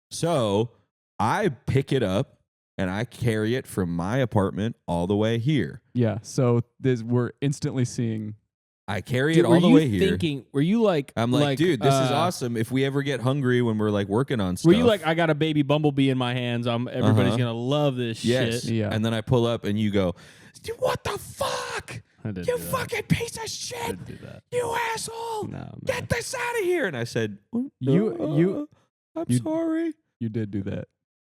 So I pick it up and I carry it from my apartment all the way here. Yeah, so we're instantly seeing. I carry Dude, it all the way here. Were you like, I'm like, dude, this is awesome. If we ever get hungry when we're like working on stuff. Were you like, I got a baby bumblebee in my hands. Everybody's Uh-huh. gonna love this yes. shit. Yeah. And then I pull up and you go, what the fuck? I didn't You do that. fucking piece of I shit. didn't do that. You asshole. No, man. Get this out of here. And I said, I'm You- sorry. You did do that.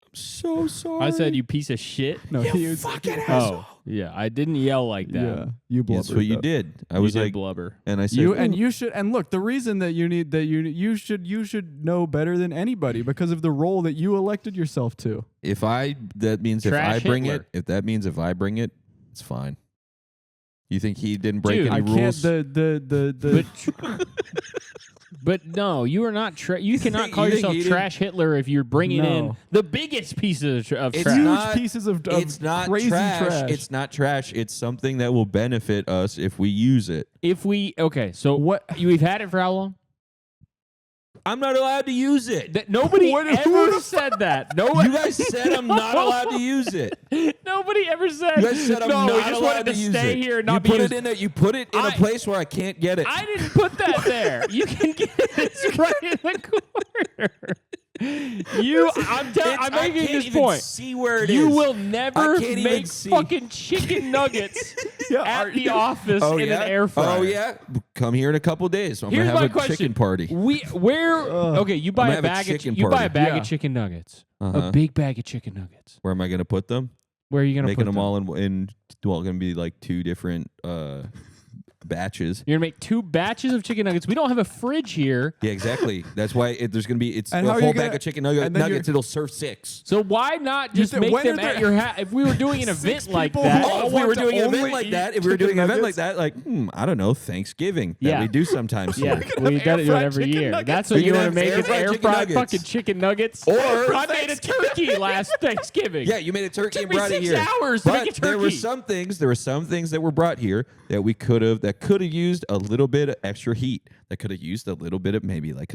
I'm so sorry. I said, you piece of shit. No, You he was, fucking asshole. Oh, yeah. I didn't yell like that. yeah, you blubbered. That's what you though. did. I You was did like, blubber. and I said, You should and look, the reason that you should know better than anybody because of the role that you elected yourself to. if I means if Trash I bring Hitler. it, if that means if I bring it, it's fine. You think he didn't break Dude, any I rules? can't the But no, you are not. You cannot call You think yourself he didn't- Trash Hitler if you're bringing in No. the biggest pieces of It's trash. huge not- pieces of it's not crazy trash. It's not trash. It's something that will benefit us if we use it. If we so What- we've had it for how long? I'm not allowed to use it. That nobody What- ever said that. No, You guys said I'm not allowed to use it. Nobody ever said. You guys said I'm no, not we just allowed wanted to to use stay it. here and not you be put used. it in a you put it in a I- place where I can't get it. I didn't put that there. You can get it right in the corner. I'm I making can't this even point. see where it You is. will never can't even make see. fucking chicken nuggets Yeah, at the office Oh in yeah. an air fryer. Oh yeah. Come here in a couple days. I'm Here's gonna my have a question. chicken party. Okay, you buy I'm a gonna have a bag of chicken you buy a party. bag Yeah. of chicken nuggets. Uh-huh. A big bag of chicken nuggets. Where am I gonna put them? Where are you gonna Making put them all in gonna be like two different batches. You're gonna make 2 batches of chicken nuggets. We don't have a fridge here, Yeah, exactly. That's why there's gonna be And a how are whole you bag gonna- of chicken and then nuggets. It'll serve 6. so why not You just said, make when them are at there- your house? If we were doing an event like people that, who Oh, if we want were to doing an only event like eat that, if we were chicken doing an event like nuggets? that, like I don't know, Thanksgiving that Yeah. we do sometimes. yeah, here. we have gotta do it air-fried every chicken year. nuggets. That's So what you you want to have make is air-fried air chicken fried nuggets. fucking chicken nuggets. Or- I made a turkey last Thanksgiving. Yeah, you made a turkey Took and me brought it 6 here. hours to But make a there were turkey. some things that were brought here that we could have used a little bit of extra heat. That could have used a little bit of maybe like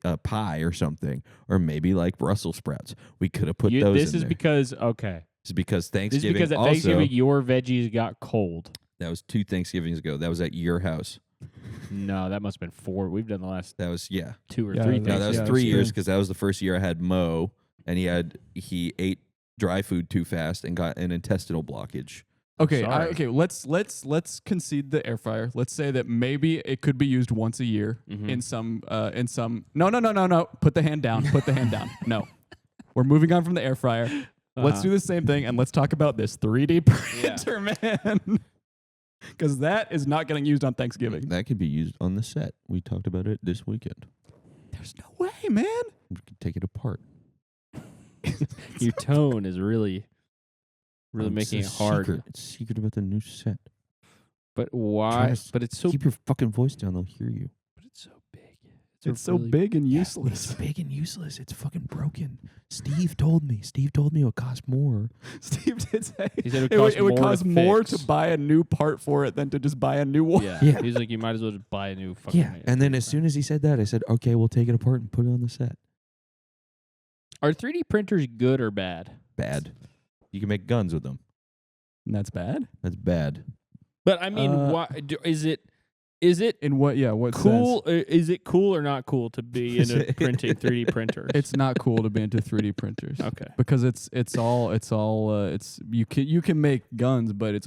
a pie or something, or maybe like Brussels sprouts. We could have put those. This in is there. because It's because this is Thanksgiving. because at also, Thanksgiving your veggies got cold. that was 2 Thanksgivings ago. That was at your house. No, that must have been 4. We've done the last That was 2 or Yeah, 3 no, No, that was Thanksgivings. 3 Yeah, years sure. because that was the first year I had Mo, and he ate dry food too fast and got an intestinal blockage. Okay, Sorry. okay. Let's concede the air fryer. Let's say that maybe it could be used once a year in some. No. Put the hand down. Put the hand down. No, we're moving on from the air fryer. Let's do the same thing and let's talk about this 3D printer, man. Because that is not getting used on Thanksgiving. That could be used on the set. We talked about it this weekend. There's no way, man. We could take it apart. Your tone is really making it hard. Secret. It's secret about the new set. But why? Travis, But it's so. Keep your fucking voice down. They'll hear you. But it's so big. It's so big and useless. It's big and useless. It's fucking broken. Steve told me it would cost more. Steve did say He said it would cost more fix. to buy a new part for it than to just buy a new one. Yeah. Yeah. He's like, you might as well just buy a new fucking. Yeah. And then as soon as he said that, I said, okay, we'll take it apart and put it on the set. Are 3D printers good or bad? Bad. You can make guns with them. And that's bad? That's bad. But I mean, why is it? Is it In what? Yeah, what cool? sense? Is it cool or not cool to be into printing 3D printers? It's not cool to be into 3D printers. Okay. Because it's you can make guns, but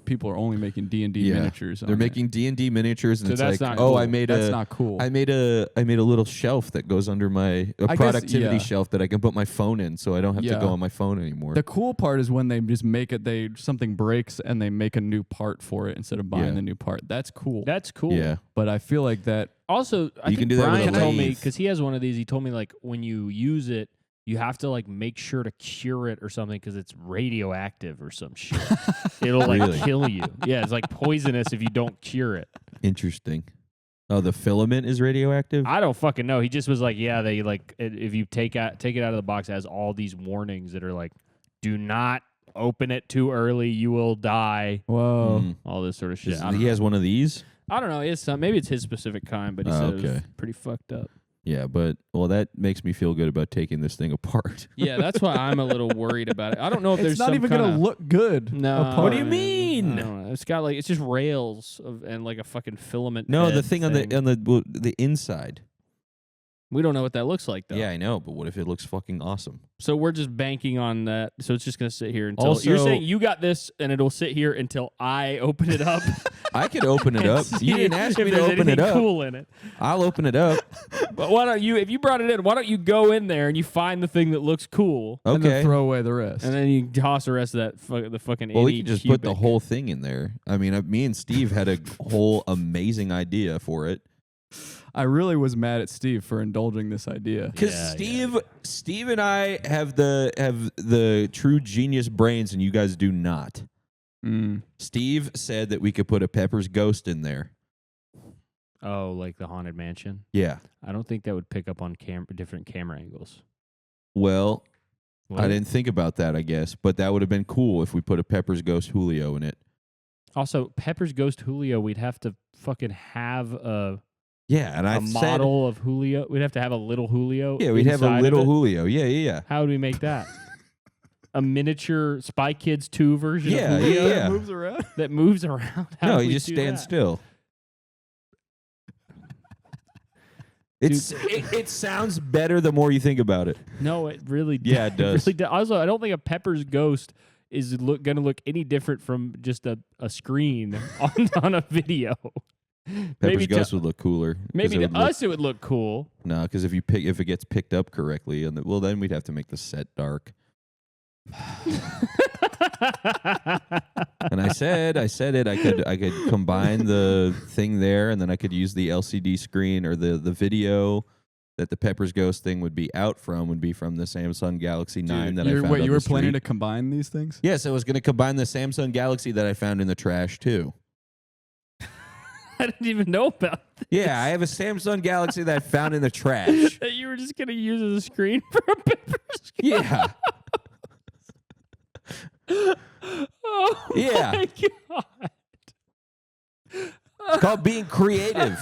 people are only making D&D Yeah. miniatures. They're making D&D miniatures, and So it's that's like, not cool. I made That's not cool. I made a little shelf that goes under my I guess, productivity yeah. shelf that I can put my phone in, so I don't have to Yeah. go on my phone anymore. The cool part is when they just make it. Something breaks and they make a new part for it instead of buying Yeah. the new part. That's cool. That's cool. Yeah. But I feel like that. Also, I You think can do that with Brian a told me lathe. because he has one of these. He told me like when you use it, you have to like make sure to cure it or something because it's radioactive or some shit. It'll like Really? kill you. Yeah, it's like poisonous if you don't cure it. Interesting. Oh, the filament is radioactive? I don't fucking know. He just was like, yeah, they like if you take it out of the box, it has all these warnings that are like, do not open it too early, you will die. Whoa. Mm. All this sort of shit. He has one of these? I don't know. It's maybe it's his specific kind, but he said it was okay. pretty fucked up. Yeah, but that makes me feel good about taking this thing apart. Yeah, that's why I'm a little worried about it. I don't know if It's there's not some even kinda, gonna look good. No. apart. What do you mean? I don't know. It's got like it's just rails and like a fucking filament. No, the head thing on the inside. We don't know what that looks like though. Yeah, I know, but what if it looks fucking awesome? So we're just banking on that. So it's just gonna sit here until Also- you're saying you got this, and it'll sit here until I open it up. I could open it and up. see You didn't ask if me to there's open it anything up. Cool in it. I'll open it up. But why don't you? If you brought it in, why don't you go in there and you find the thing that looks cool, And then Okay. throw away the rest. and then you toss the rest of that the fucking. Well, we itty can just put the cubic. whole thing in there. I mean, me and Steve had a whole amazing idea for it. I really was mad at Steve for indulging this idea. Because Steve and I have the true genius brains, and you guys do not. Mm. Steve said that we could put a Pepper's ghost in there. Oh, like the haunted mansion. Yeah. I don't think that would pick up on different camera angles. Well, Would I it? didn't think about that, I guess, but that would have been cool if we put a Pepper's ghost Julio in it. Also, Pepper's Ghost Julio, we'd have to fucking have a Yeah, and I model of Julio. We'd have to have a little Julio. Yeah, we'd have a inside of little it. Julio. Yeah. How do we make that? A miniature Spy Kids 2 version Yeah, of Julio yeah. Moves around. that moves around? How No, do you we just do stand that? still. It sounds better the more you think about it. No, it really Yeah, it does. Really does. Also, I don't think a Pepper's Ghost is going to look any different from just a screen on a video. Pepper's ghost would look cooler. 'cause Maybe it to would look- us it would look cool. No, because if it gets picked up correctly, then we'd have to make the set dark. And I said it. I could combine the thing there, and then I could use the LCD screen or the video that the Pepper's Ghost thing would be out from would be from the Samsung Galaxy 9 that I found. Wait, on you the were planning street. to combine these things? Yes, I was going to combine the Samsung Galaxy that I found in the trash too. I didn't even know about this. Yeah, I have a Samsung Galaxy that I found in the trash. That you were just going to use as a screen for a Pepper's Ghost. Yeah. Oh Yeah. my God. It's called being creative.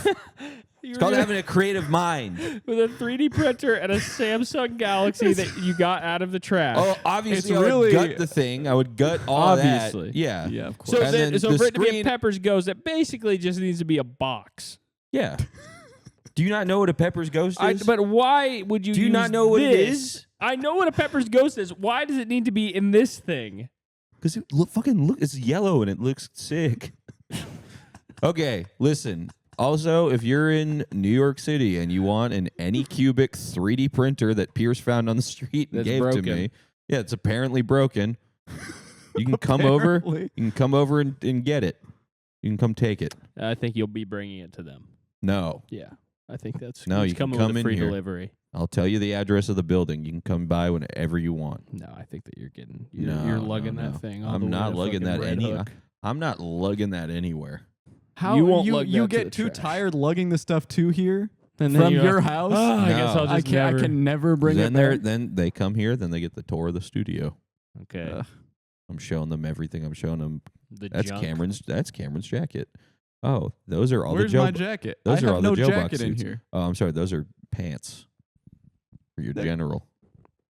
You It's were called gonna- having a creative mind. with a 3D printer and a Samsung Galaxy that you got out of the trash. Oh, obviously, It's I would really- gut the thing. I would gut all Obviously. that. Yeah. Yeah, of course. so and then, then so the for it to be a screen- Pepper's Ghost, it basically just needs to be a box. Yeah. Do you not know what a Pepper's Ghost is? But why would you Do you use not know what it this? is? I know what a Pepper's Ghost is. Why does it need to be in this thing? Because it's yellow and it looks sick. Okay, listen. Also, if you're in New York City and you want an Anycubic 3D printer that Pierce found on the street and That's gave broken. to me, yeah, it's apparently broken. You can come over. You can come over and get it. You can come take it. I think you'll be bringing it to them. No, Yeah, I think that's No, it's you can coming come with a in free here. delivery. I'll tell you the address of the building. You can come by whenever you want. No, I think that you're No, lugging no. that thing. All I'm the way not to lugging fucking that Red any. Hook. I'm not lugging that anywhere. How You won't lug that to get the too trash. tired lugging the stuff to here And then from you your go, house? "Oh, I guess No. I'll I just can never. I can never bring then it back. then they come here. Then they get the tour of the studio. Okay, Ugh. I'm showing them everything. I'm showing them. the That's junk. Cameron's jacket. Oh, those are all Where's the Joe. my jacket? those I are have all no the Joe jacket box in suits. here. Oh, I'm sorry. Those are pants for your That- general.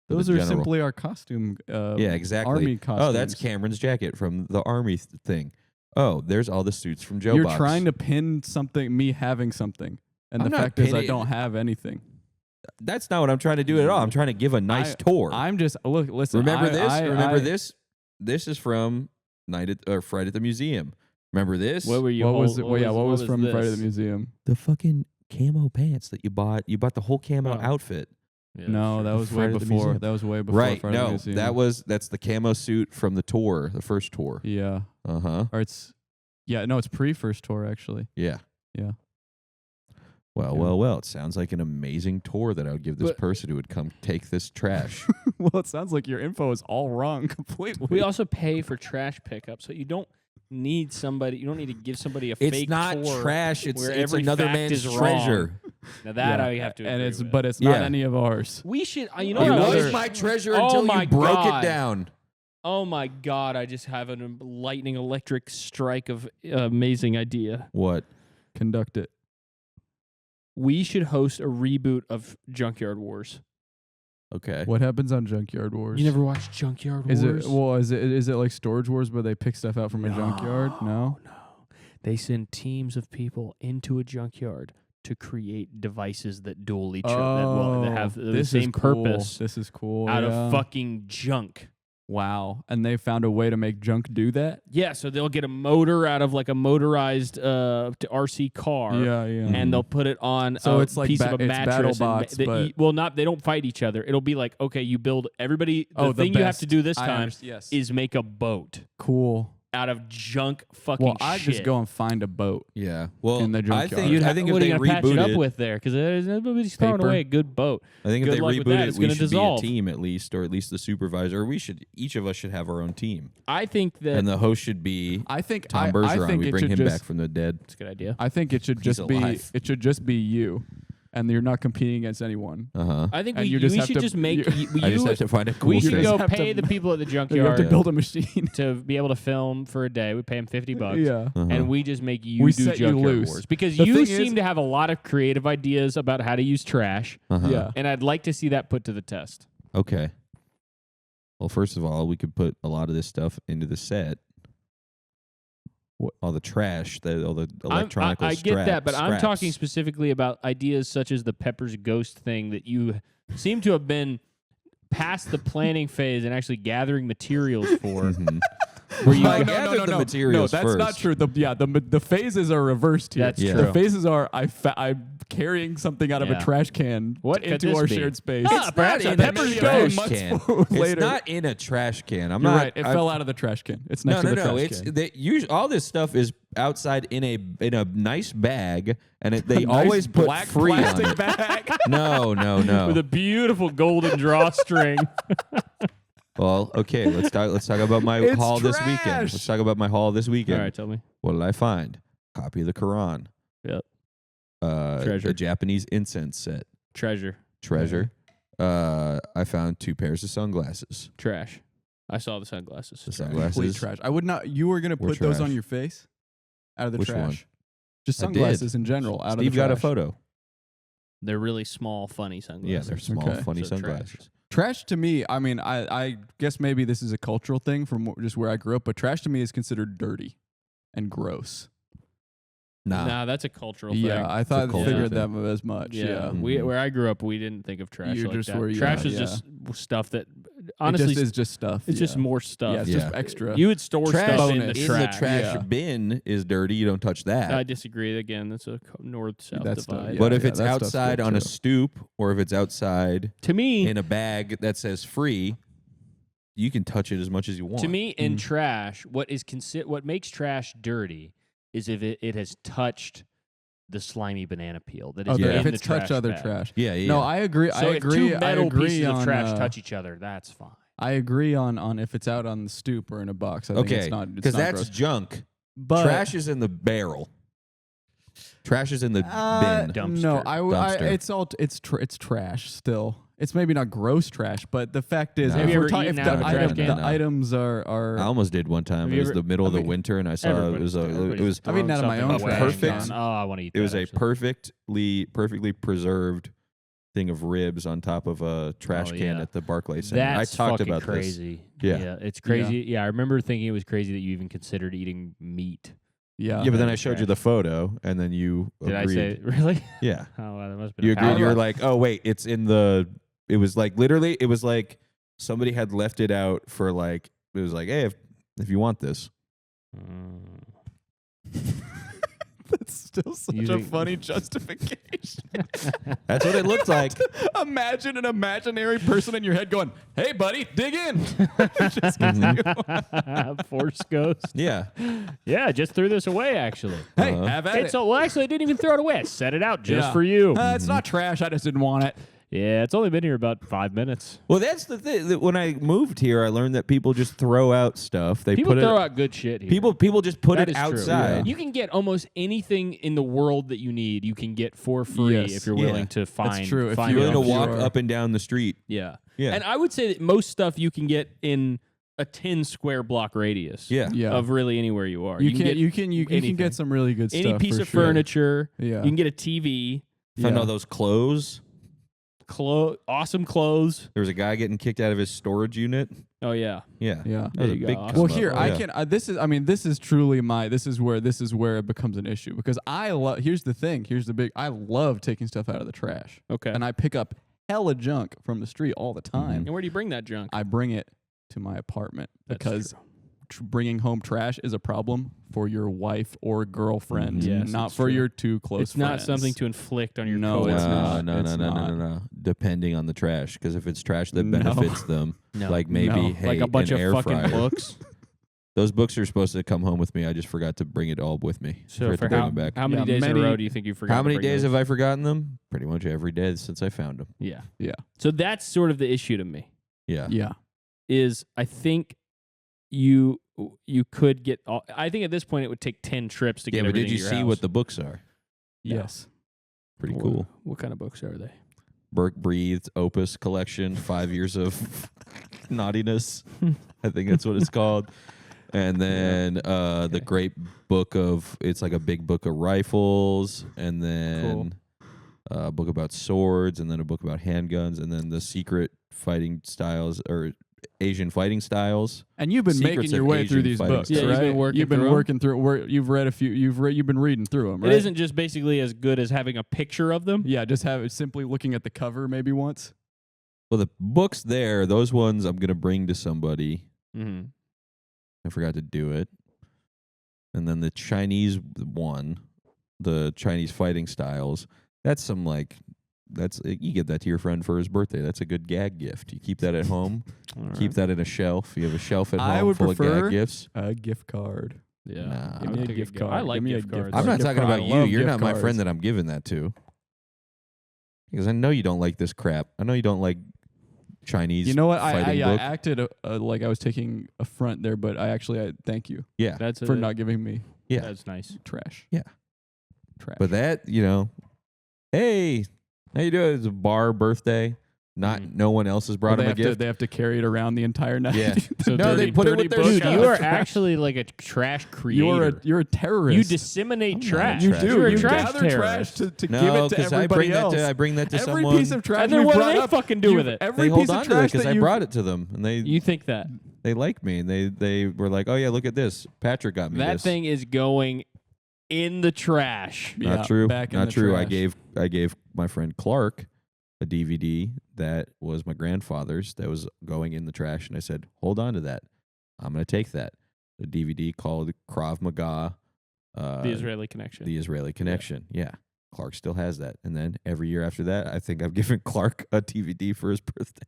For Those the are general. simply our costume. Yeah, exactly. Army costumes. Oh, that's Cameron's jacket from the army thing. Oh, there's all the suits from Joe You're Box. trying to pin something, me having something, and I'm the not fact is I pinning- don't have anything. That's not what I'm trying to do at all. I'm trying to give a nice tour. I'm just listen. Remember this? I- This? This is from Friday at the Museum. Remember this? What were you? What was hold- it? Well, yeah, what was from this? Friday at the Museum? The fucking camo pants that you bought. You bought the whole camo Oh. outfit. Yeah, No, sure. that was way Friday at the before. Museum. That was way before. Right. Friday at the No, Museum. that's the camo suit from the tour, the first tour. Yeah, Uh-huh. or it's no, it's pre-first tour actually. Yeah. Yeah. Well, Yeah. well. It sounds like an amazing tour that I would give this But- person who would come take this trash. Well, it sounds like your info is all wrong completely. We also pay for trash pickup, so you don't need somebody. You don't need to give somebody a It's fake not tour trash. It's where it's every another fact man's is wrong. treasure. Now that Yeah, I have to. and agree it's with. but it's not Yeah. any of ours. We should. You know It what? I Another- was wish- my treasure Oh until my you broke God. it down. Oh my God! I just have a lightning electric strike of amazing idea. What? Conduct it. We should host a reboot of Junkyard Wars. Okay. What happens on Junkyard Wars? You never watched Junkyard Is Wars? is it like Storage Wars where they pick stuff out from a junkyard? No. No. They send teams of people into a junkyard to create devices that duel each other, that have the this same is cool. purpose This is cool. out yeah. of fucking junk. Wow. And they found a way to make junk do that? Yeah, so they'll get a motor out of like a motorized RC car. Yeah, yeah. And they'll put it on So a it's like piece of a it's mattress. BattleBots, but- They don't fight each other. It'll be like, okay, you build everybody. The Oh, the thing you have to best. do this I time yes. is make a boat cool. out of junk fucking Well, I'd shit. just go and find a boat. Yeah. Well, In the I junkyard. think You'd I have- think what if are you they gonna patch it reboot up it, with there? Because nobody's throwing Paper. away a good boat. I think Good if they luck with reboot that. it, It's we gonna should dissolve. be a team at least, or at least the supervisor. Each of us should have our own team, I think that and the host should be I think Tom I Bergeron. think We it bring should him just, back from the dead. it's a good idea. I think it should He's just be alive. you, and you're not competing against anyone. Uh huh. I think And we you just have should to- just make you- you, I just have to find a cool we You should thing. just go have to- pay the people at the You have junkyard to build a machine. to be able to film for a day. We pay them $50. Yeah. Uh-huh. And we just make you We do set you Junkyard loose. Wars. Because The you thing seem is- to have a lot of creative ideas about how to use trash. Uh-huh. Yeah. And I'd like to see that put to the test. Okay. Well, first of all, we could put a lot of this stuff into the set. What? All the trash, all the electronic I get that, but I'm scraps. talking specifically about ideas such as the Pepper's Ghost thing that you seem to have been past the planning phase and actually gathering materials for. Mhm. Where you I go- gathered the No, materials that's first. not true. The phases are reversed here. That's Yeah. true. The phases are I'm carrying something out of Yeah. a trash can What could into this our be? shared space. Ah, perhaps a in a Pepper's trash Ghost. can. Months It's later. not in a trash can. I'm You're not. right. It fell out of the trash can. It's next No, to no, the no. trash It's can. they all this stuff is outside in a nice bag, and they Nice always put black free on plastic it. bag. No, no, no. With a beautiful golden drawstring. Well, okay. Let's talk about my It's haul this weekend. trash. Let's talk about my haul this All weekend. right, tell me. What did I find? Copy of the Quran. Yep. Treasure. A Japanese incense set. Treasure. Treasure. I found 2 pairs of sunglasses. Trash. I saw the sunglasses. The Trash. sunglasses. Complete trash. I would not. You were gonna We're put those on trash. your face, out of the Which trash. one? Just I did. sunglasses in general. Out Steve of the got trash. a photo. They're really small, funny sunglasses. Yeah, they're small, Okay. funny So trash. sunglasses. Trash to me, I mean, I guess maybe this is a cultural thing from just where I grew up, but trash to me is considered dirty and gross. Nah. that's a cultural thing. Yeah, I thought culture figured thing. that as much. Yeah. Where I grew up, we didn't think of trash You like just that. were- Trash yeah, is yeah. just stuff that honestly it just is just stuff. it's just more stuff. Yeah, it's just extra. You would store Trash stuff in bonus. the in trash. the trash Yeah. bin is dirty. You don't touch that. I disagree. Again, that's a north-south That's the- divide. yeah. But if it's that stuff's outside good on a too. stoop, or if it's outside To me, in a bag that says free, you can touch it as much as you want. to me, in trash, what makes trash dirty is if it has touched the slimy banana peel that is Okay, in if the it's touched trash other bag. trash. Yeah, yeah. No, I agree. So I if agree. two I metal agree pieces on of trash uh, touch each other, that's fine. I agree on if it's out on the stoop or in a box. I think okay, it's not because that's gross. junk. But Trash is in the barrel. Trash is in the bin. Dumpster. No, Dumpster. it's trash still. It's maybe not gross trash, but the fact is, No. if Have you we're ever talking, eaten if out the, of a trash item, can? the No. items are I almost did one time. Have It you was ever- the middle of the I mean, winter, and I saw it was Everybody's I've eaten out of my throwing own something trash away. can. Oh, I want to eat it was that, a actually. perfectly preserved thing of ribs on top of a trash Oh, can yeah. at the Barclays Center. That's I talked fucking about crazy. Yeah. It's crazy. Yeah, I remember thinking it was crazy that you even considered eating meat. yeah. this. Yeah, but then I Trash. showed you the photo, and then you Did agreed. I say really? Yeah, Oh, well, that must have been you a agreed. power- You were like, "Oh wait, it's in the." It was like literally. It was like somebody had left it out for like. It was like, "Hey, if you want this." That's still such You a think- funny justification. That's what it looked like. Imagine an imaginary person in your head going, "Hey, buddy, dig in." Just Force ghost. Yeah. Yeah, I just threw this away actually. Hey, Uh-huh. have at Hey, it. so well, actually, I didn't even throw it away. I set it out just Yeah. for you. It's not trash. I just didn't want it. Yeah, it's only been here about 5 minutes. Well, that's the thing. That when I moved here, I learned that people just throw out stuff. They People put throw it. out good shit here. People just put That it is true. outside. You can get almost anything in the world that you need. You can get for free Yes. if you're Yeah. willing to find. true. If Find you're it Willing to on If the walk you're- up and down the street. Yeah. Yeah. And I would say that most stuff you can get in a 10 square block radius. Yeah. Yeah. Of really anywhere you are. You can can get you can anything. get some really good any stuff. piece for of sure. furniture. Yeah. You can get a TV. Found Yeah. all those clothes. Awesome clothes. There was a guy getting kicked out of his storage unit. Oh yeah. Yeah. Yeah. That was a you go. big Awesome. Well, come here up. I Yeah. can. This is truly my. This is where it becomes an issue because I love. Here's the thing. Here's the big. I love taking stuff out of the trash, Okay. and I pick up hella junk from the street all the time. And where do you bring that junk? I bring it to my apartment That's because true. bringing home trash is a problem for your wife or girlfriend, Yes, not it's for true. your two close It's not friends. something to inflict on your No, coworkers. it's not. No. It's not. No. Depending on the trash, because if it's trash that No. benefits them, No. like maybe No. hey, Like a bunch an of air fucking fryer. books. Those books are supposed to come home with me. I just forgot to bring it all with me. So Forgot for to bring how, them back. how many Yeah, days in a many- row do you think you forgot? How to many bring days those? have I forgotten them? Pretty much every day since I found them. Yeah. Yeah. So that's sort of the issue to me. Yeah. Yeah. Is I think you could get. I think at this point it would take 10 trips to Yeah, get but everything did you to your see house. what the books are? No. Yes. Pretty What- cool. What kind of books are they? Burke Breathed Opus Collection, 5 years of naughtiness. I think that's what it's called. And then the great book of, it's like a big book of rifles, and then a book about swords, and then a book about handguns, and then the secret fighting styles or Asian fighting styles. And you've been Secrets making your of way through Asian these fighting books, styles. Yeah, right? you've been working You've been through 'em? working through. You've read a few. You've been reading through them, right? It isn't just basically as good as having a picture of them. Yeah, just have it simply looking at the cover maybe once. Well, the books there, those ones I'm going to bring to somebody. Mm-hmm. I forgot to do it. And then the Chinese one, the Chinese fighting styles, that's some like, you give that to your friend for his birthday. That's a good gag gift. You keep that at home. Keep that in a shelf. You have a shelf at home I would full of prefer gag gifts. a gift card. Yeah. Nah. I Give would me a take gift go. card. I like Give me a gift gift cards. I'm not gift talking card. about I you. love You're gift not my cards. friend that I'm giving that to. Because I know you don't like this crap. I know you don't like Chinese You know what? fighting I book. acted like I was taking a front there, but I thank you Yeah. That's for not giving me Yeah. That's nice. trash. Yeah. Trash. But that, hey, how you doing? It's a bar birthday. No one else has brought they him a have to gift. they have to carry it around the entire night. Yeah. So No, they put it with their Dude, stuff. you are actually like a trash creator. You're a terrorist. You disseminate I'm not a trash. You trash do. You're a You trash gather trash terrorist. to give No, it to because everybody else. I bring that to Every someone. piece of trash And then you what do brought they up, fucking do with it? Every They piece hold of on to it trash because that I you brought it to them, and You think that they like me, and they were like, "Oh yeah, look at this. Patrick got me that this." thing is going in the trash. Yeah, Not true. back in Not the true. trash. I gave my friend Clark a DVD that was my grandfather's that was going in the trash, and I said, "Hold on to that. I'm going to take that." The DVD called Krav Maga, The Israeli Connection. The Israeli Connection. Yeah. Clark still has that, and then every year after that, I think I've given Clark a DVD for his birthday.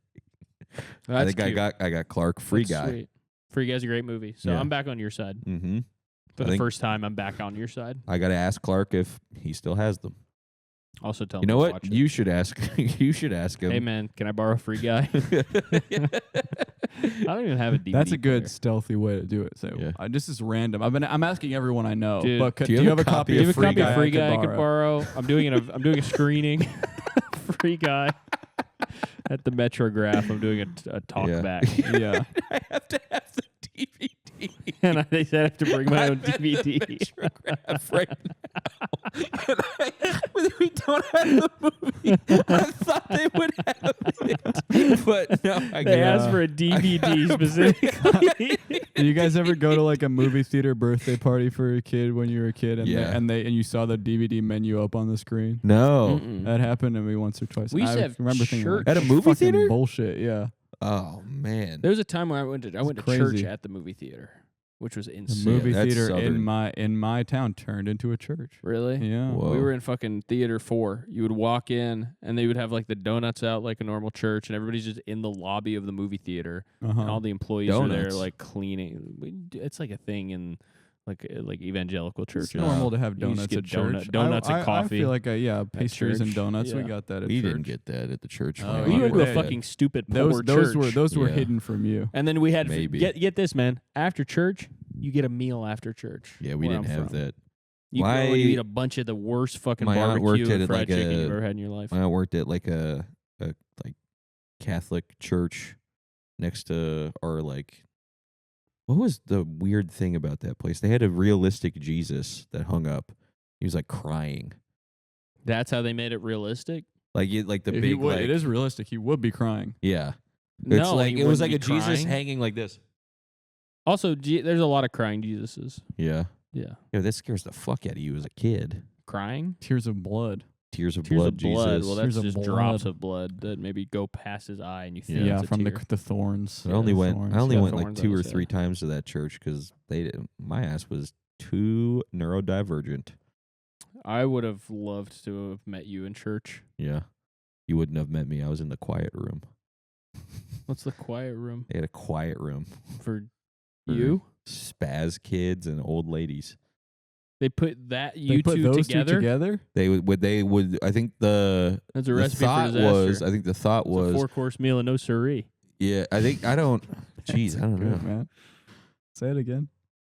I think cute. I got Clark Free That's Guy. Sweet. Free Guy's a great movie. So Yeah. I'm back on your side. Mm-hmm. For I the think- first time, I'm back on your side. I got to ask Clark if he still has them. Also tell You him know to what? watch it. You should ask. You should ask him. Hey, man, can I borrow Free Guy? I don't even have a DVD That's a good player. stealthy way to do it. So Yeah. This is random. I'm asking everyone I know. Dude, but do do you you have have a a copy copy Do you of have a Free copy Guy? of Free Guy I could borrow? I'm doing a screening. Free Guy at the Metrograph. I'm doing a talk Yeah. back, Yeah. I have to have the DVD. and they said I have to bring my own DVD. Right now. We don't have the movie. I thought they would have it, but no, I They can't. asked for a DVD specifically. Did you guys ever go to like a movie theater birthday party for a kid when you were a kid, and Yeah. and you saw the DVD menu up on the screen? No. Mm-mm. That happened to me once or twice. We used I to have remember thinking church- like, At a movie fucking theater? bullshit. Yeah, Oh man. There was a time when I went to church crazy. at the movie theater, which was the insane. movie that's theater southern. in my town turned into a church. Really? Yeah. Whoa. We were in fucking theater 4. You would walk in, and they would have like the donuts out like a normal church, and everybody's just in the lobby of the movie theater, and all the employees are there Donuts. like cleaning. It's like a thing in like evangelical churches. It's normal to have You just donuts get at church. donuts and I coffee feel like pastries and church. donuts. We Yeah. got that at We church. didn't get that at the church. Oh, when We I went to a worked at. fucking stupid poor those church. were Yeah. hidden from you. And then we had Maybe. get this, man. After church, you get a meal after church. Yeah, we where didn't I'm have from. that. You go My- and you eat a bunch of the worst fucking my aunt worked barbecue at and it fried like chicken a- you've ever had in your life. When I worked at like a like Catholic church next to or like what was the weird thing about that place? They had a realistic Jesus that hung up. He was like crying. That's how they made it realistic. Like the If he big would- like it is realistic. He would be crying. yeah. No, It's like he it was wouldn't like a be Jesus crying. hanging like this. Also, there's a lot of crying Jesuses. Yeah. Yeah, Yeah, that scares the fuck out of you as a kid. crying. Tears of blood. Tears of Tears blood, of blood. Jesus. Well, that's Tears of just blood. drops of blood that maybe go past his eye, and you think Yeah, it's a from tear. the thorns. I only The went. thorns. I only Yeah, went like thorns on 2 or his 3 head. times to that church because my ass was too neurodivergent. I would have loved to have met you in church. Yeah, you wouldn't have met me. I was in the quiet room. What's the quiet room They had a quiet room for for you? spaz kids and old ladies. They put that They you put two those together. two together. They would. I think the That's a the recipe for thought disaster. was. I think the thought It's a was. 4-course meal and no siree. Yeah, I think I don't. Jeez, I don't Good, know. man. Say it again.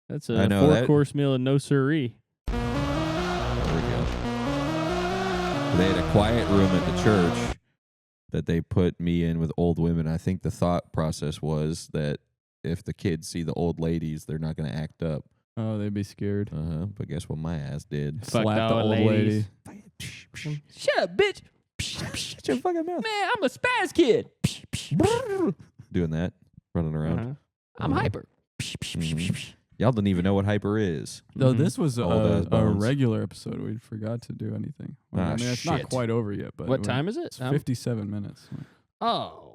That's I a know that- 4-course meal and no siree. There we go. They had a quiet room at the church that they put me in with old women. I think the thought process was that if the kids see the old ladies, they're not going to act up. Oh, they'd be scared. But guess what my ass did? Fuck Slap the all old ladies. lady. Shut up, bitch. Shut your fucking mouth. Man, I'm a spaz kid. Doing that, running around. Uh-huh. I'm Uh-huh. hyper. Mhm. Y'all didn't even know what hyper is. Though Mhm. this was Old ass a bones. regular episode, we forgot to do anything. Well, Ah, I mean, it's not shit. quite over yet, but What time is it? It's 57 minutes. Oh.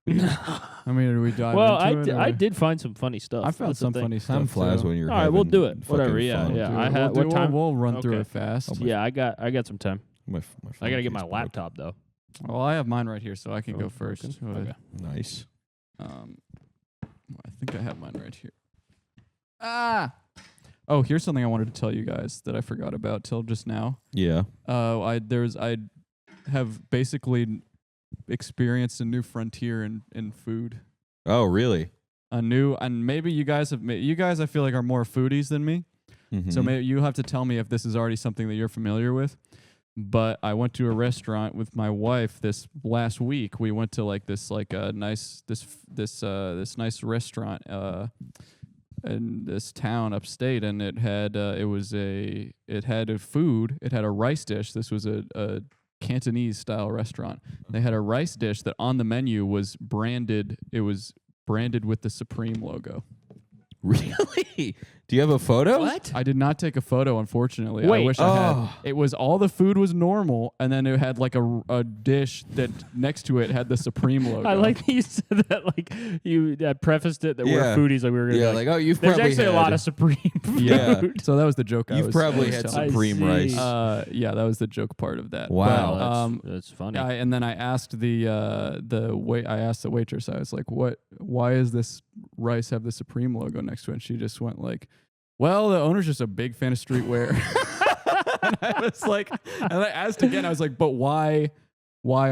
I mean, do we dive Well, into it? I or- did find some funny stuff. I found That's the some thing. funny Time stuff. flies too. when you're All right, we'll having do it. fucking Whatever, yeah, fun. yeah. Do I it. had- We'll what do- time? We'll run through Okay. it fast. Yeah, I got some time. My I gotta get phone my case broke. laptop though. Well, I have mine right here, so I can Oh, go first. broken? Okay. Nice. I think I have mine right here. Ah. Oh, here's something I wanted to tell you guys that I forgot about till just now. Yeah. I have basically experienced a new frontier in food. Oh, really? And maybe you guys I feel like are more foodies than me. So Mhm. maybe you have to tell me if this is already something that you're familiar with. But I went to a restaurant with my wife this last week. We went to like this nice nice restaurant in this town upstate, and it had a food. It had a rice dish. This was a Cantonese style restaurant. They had a rice dish that on the menu was branded. It was branded with the Supreme logo. Really? Do you have a photo? What? I did not take a photo, unfortunately. Wait. I wish I had. Oh. It was all the food was normal, and then it had like a dish that next to it had the Supreme logo. I like that you said that, like you prefaced it that Yeah. we're foodies, like we were gonna Yeah, be like, like, oh, you've there's probably actually a had, lot of Supreme food. Yeah. So that was the joke. You've probably had telling. Supreme I rice. see. Yeah, that was the joke part of that. Wow. But, That's funny. and then I asked I asked the waitress. I was like, why is this rice have the Supreme logo next to it? And she just went like, well, the owner's just a big fan of streetwear. And I was like, and I asked again, I was like, but why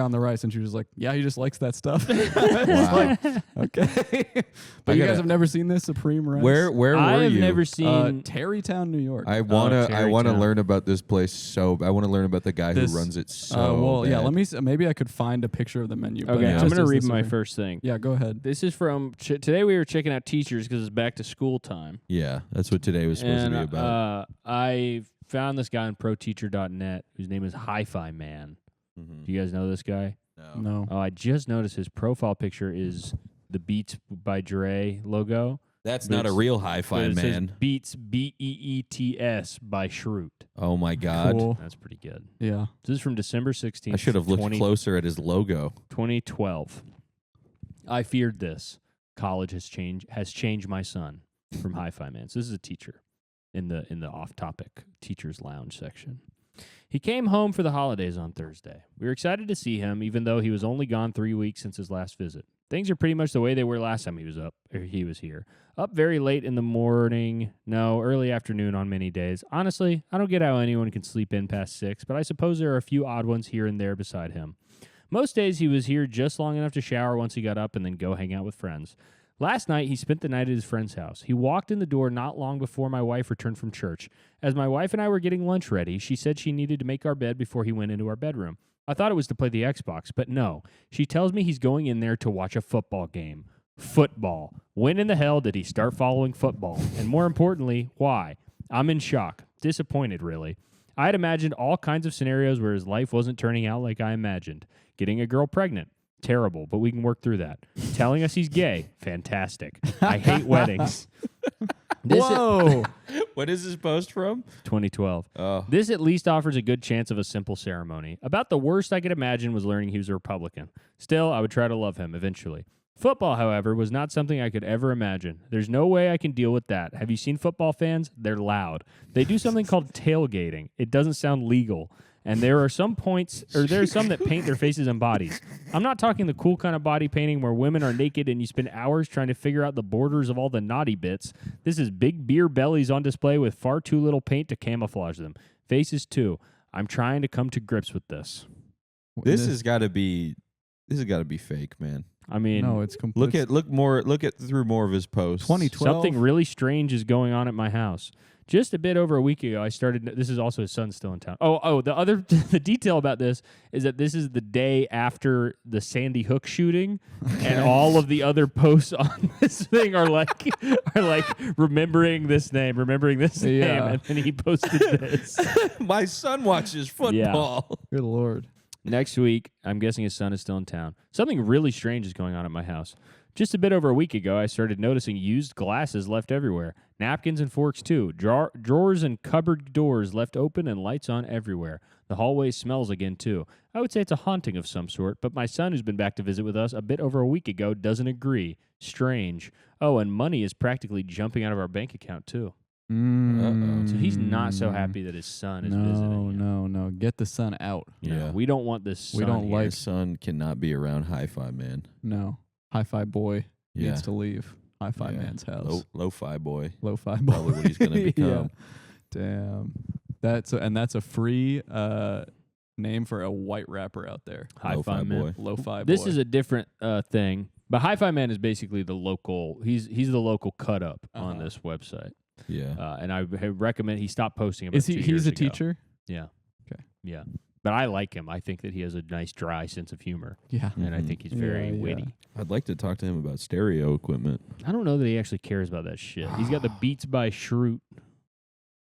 on the rice? And she was like, yeah, he just likes that stuff. I was Wow. like, okay. But you gotta- guys have never seen this Supreme rice? Where were I have you? never seen. Terrytown, New York. I wanna Tarrytown. learn about this place I want to learn about the guy This- who runs it so well, yeah, bad. let me maybe I could find a picture of the menu. but Okay, Yeah. I'm just gonna as read the my Supreme- first thing. Yeah, go ahead. This is from today. We were checking out teachers because it's back to school time. Yeah, that's what today was supposed And to be about. I found this guy on proteacher.net whose name is Hi-Fi Man. Mhm. Do you guys know this guy? No. Oh, I just noticed his profile picture is the Beats by Dre logo. That's But not a it's- real but hi-fi it says man. Beats Beets by Shroot. Oh my god. Cool. That's pretty good. Yeah. This is from December 16th. I should have looked 2012. closer at his logo. 2012. I feared this. College has changed my son. From Hi-Fi Man. So this is a teacher in the off-topic teachers lounge section. He came home for the holidays on Thursday. We were excited to see him, even though he was only gone 3 weeks since his last visit. Things are pretty much the way they were last time he was here. Up very late in the morning, early afternoon on many days. Honestly, I don't get how anyone can sleep in past 6, but I suppose there are a few odd ones here and there beside him. Most days he was here just long enough to shower once he got up and then go hang out with friends. Last night, he spent the night at his friend's house. He walked in the door not long before my wife returned from church. As my wife and I were getting lunch ready, she said she needed to make our bed before he went into our bedroom. I thought it was to play the Xbox, but no. She tells me he's going in there to watch a football game. Football. When in the hell did he start following football? And more importantly, why? I'm in shock. Disappointed, really. I had imagined all kinds of scenarios where his life wasn't turning out like I imagined. Getting a girl pregnant. Terrible, but we can work through that. Telling us he's gay. Fantastic. I hate weddings. Whoa. What is this post from? 2012. Oh. This at least offers a good chance of a simple ceremony. About the worst I could imagine was learning he was a Republican. Still, I would try to love him eventually. Football, however, was not something I could ever imagine. There's no way I can deal with that. Have you seen football fans? They're loud. They do something called tailgating. It doesn't sound legal. And there are some that paint their faces and bodies. I'm not talking the cool kind of body painting where women are naked and you spend hours trying to figure out the borders of all the naughty bits. This is big beer bellies on display with far too little paint to camouflage them. Faces too. I'm trying to come to grips with this. This has got to be fake, man. I mean, No, it's complete. Look at through more of his posts. 2012. something really strange is going on at my house. Just a bit over a week ago, I started. This is also his son's still in town. The detail about this is that this is the day after the Sandy Hook shooting, and all of the other posts on this thing are like remembering this name, and then he posted this. My son watches football. Good Lord. Next week, I'm guessing his son is still in town. Something really strange is going on at my house. Just a bit over a week ago, I started noticing used glasses left everywhere. Napkins and forks, too. Drawers and cupboard doors left open and lights on everywhere. The hallway smells again, too. I would say it's a haunting of some sort, but my son, who's been back to visit with us a bit over a week ago, doesn't agree. Strange. Oh, and money is practically jumping out of our bank account, too. So he's not so happy that his son is visiting him. No. Get the sun out. Yeah. We don't want this son We don't here. like- My son cannot be around hi-fi man. No. Hi-Fi boy Yeah. needs to leave Hi-Fi Yeah. man's house. Lo-fi boy. Lo-fi boy. Probably what he's gonna become. Damn. That's a free name for a white rapper out there. Hi-Fi Lo-fi man. boy. Lo-fi This boy. is a different thing, but Hi-Fi Man is basically the local. He's the local cut up on Uh-huh. this website, Yeah. and I recommend he stopped posting about. Is he? 2 He's years a ago. teacher. Yeah. Okay. Yeah, but I like him. I think that he has a nice dry sense of humor, Yeah. and I Mhm. think he's very Yeah, yeah. witty. I'd like to talk to him about stereo equipment. I don't know that he actually cares about that shit. He's got the Beats by Shroot.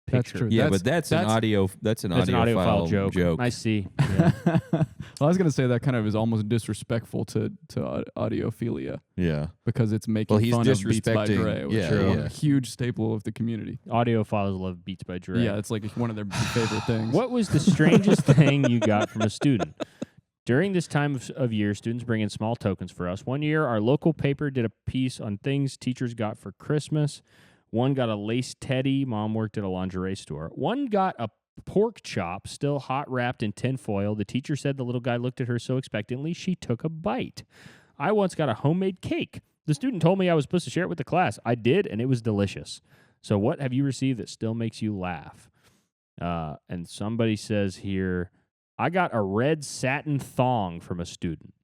That's picture. true. Yeah, but that's an audio. That's an That's an audiophile audiophile joke. I see. Yeah. Well, I was gonna say that kind of is almost disrespectful to audiophilia Yeah. because it's making He's fun of Beats by disrespecting- Dre, which yeah, is yeah. a huge staple of the community. Audiophiles love Beats by Dre. Yeah, it's like one of their favorite things. What was the strangest thing you got from a student? During this time of year, students bring in small tokens for us. One year, our local paper did a piece on things teachers got for Christmas. One got a lace teddy. Mom worked at a lingerie store. One got a pork chop, still hot wrapped in tinfoil. The teacher said the little guy looked at her so expectantly, she took a bite. I once got a homemade cake. The student told me I was supposed to share it with the class. I did, and it was delicious. So what have you received that still makes you laugh? And somebody says here, I got a red satin thong from a student.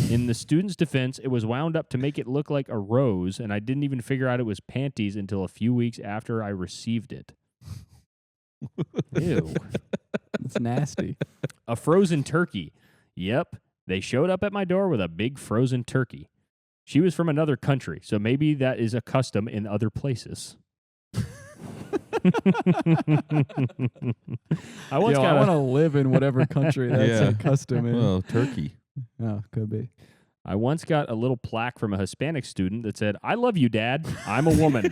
In the student's defense, it was wound up to make it look like a rose, and I didn't even figure out it was panties until a few weeks after I received it. Ew. It's nasty. A frozen turkey. Yep, they showed up at my door with a big frozen turkey. She was from another country, so maybe that is a custom in other places. I I want to live in whatever country that's Yeah. a custom in. Well, turkey. Oh, could be. I once got a little plaque from a Hispanic student that said, I love you, Dad. I'm a woman.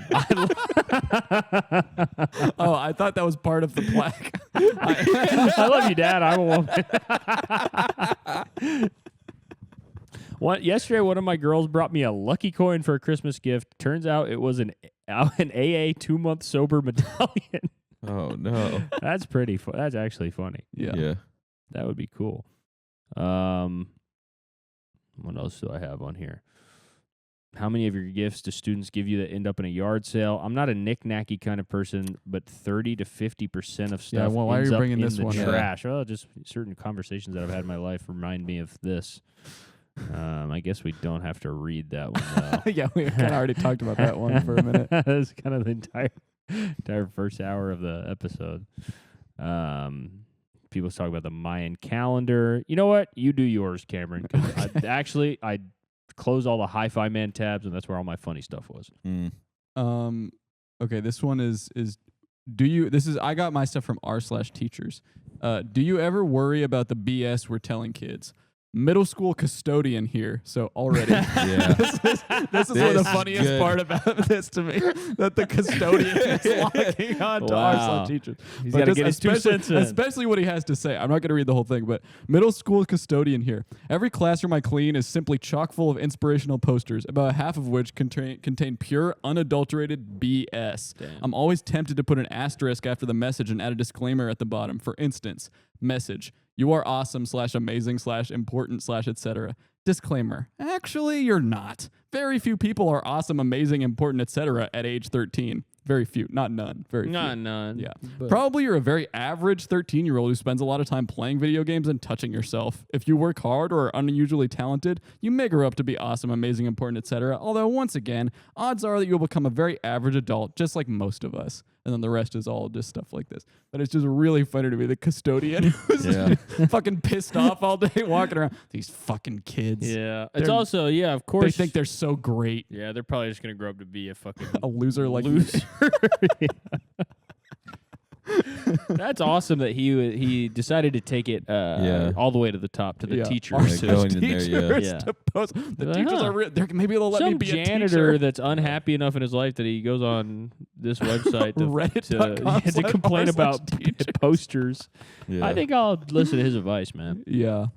Oh, I thought that was part of the plaque. I love you, Dad. I'm a woman. Yesterday, one of my girls brought me a lucky coin for a Christmas gift. Turns out it was an AA 2-month sober medallion. Oh no. That's pretty fun. That's actually funny. Yeah. That would be cool. What else do I have on here? How many of your gifts do students give you that end up in a yard sale? I'm not a knick-knacky kind of person, but 30 to 50% of stuff well, why are ends you up bringing in this the one up? trash. Well, just certain conversations that I've had in my life remind me of this. I guess we don't have to read that one, though. Yeah, we kind of already talked about that one for a minute. That's kind of the entire first hour of the episode. People talk about the Mayan calendar. You know what? You do yours, Cameron. 'Cause I close all the Hi-Fi Man tabs, and that's where all my funny stuff was. Okay, this one is I got my stuff from r/teachers. Do you ever worry about the BS we're telling kids? Middle school custodian here, so already. Yeah. this is one of the funniest good. part about this to me, that the custodian is logging on to Wow. r/teachers. He's But got to just get his 2 cents in. especially what he has to say. I'm not going to read the whole thing, but middle school custodian here. Every classroom I clean is simply chock full of inspirational posters, about half of which contain pure, unadulterated BS. Damn. I'm always tempted to put an asterisk after the message and add a disclaimer at the bottom. For instance, message, you are awesome / amazing / important / etc. Disclaimer, actually you're not. Very few people are awesome, amazing, important, etc. at age 13. Very few, not none. Very few. None. Yeah. But Probably you're a very average 13-year-old who spends a lot of time playing video games and touching yourself. If you work hard or are unusually talented, you may grow up to be awesome, amazing, important, etc. Although, once again, odds are that you'll become a very average adult, just like most of us. And then the rest is all just stuff like this. But it's just really funny to me, the custodian who's Yeah. fucking pissed off all day walking around. These fucking kids. Yeah. It's They're- also, yeah, of course. They think they're so great. Yeah, they're probably just going to grow up to be a fucking A loser like loser. That's awesome that he decided to take it Yeah. all the way to the top to the Yeah. teachers. Yeah, going in there, teachers yeah. to post. The Like, teachers huh. are maybe they'll let me Some be a janitor teacher. that's unhappy enough in his life that he goes on this website to Reddit.com to / complain about r/teachers. posters. Yeah. I think I'll listen to his advice, man. Yeah.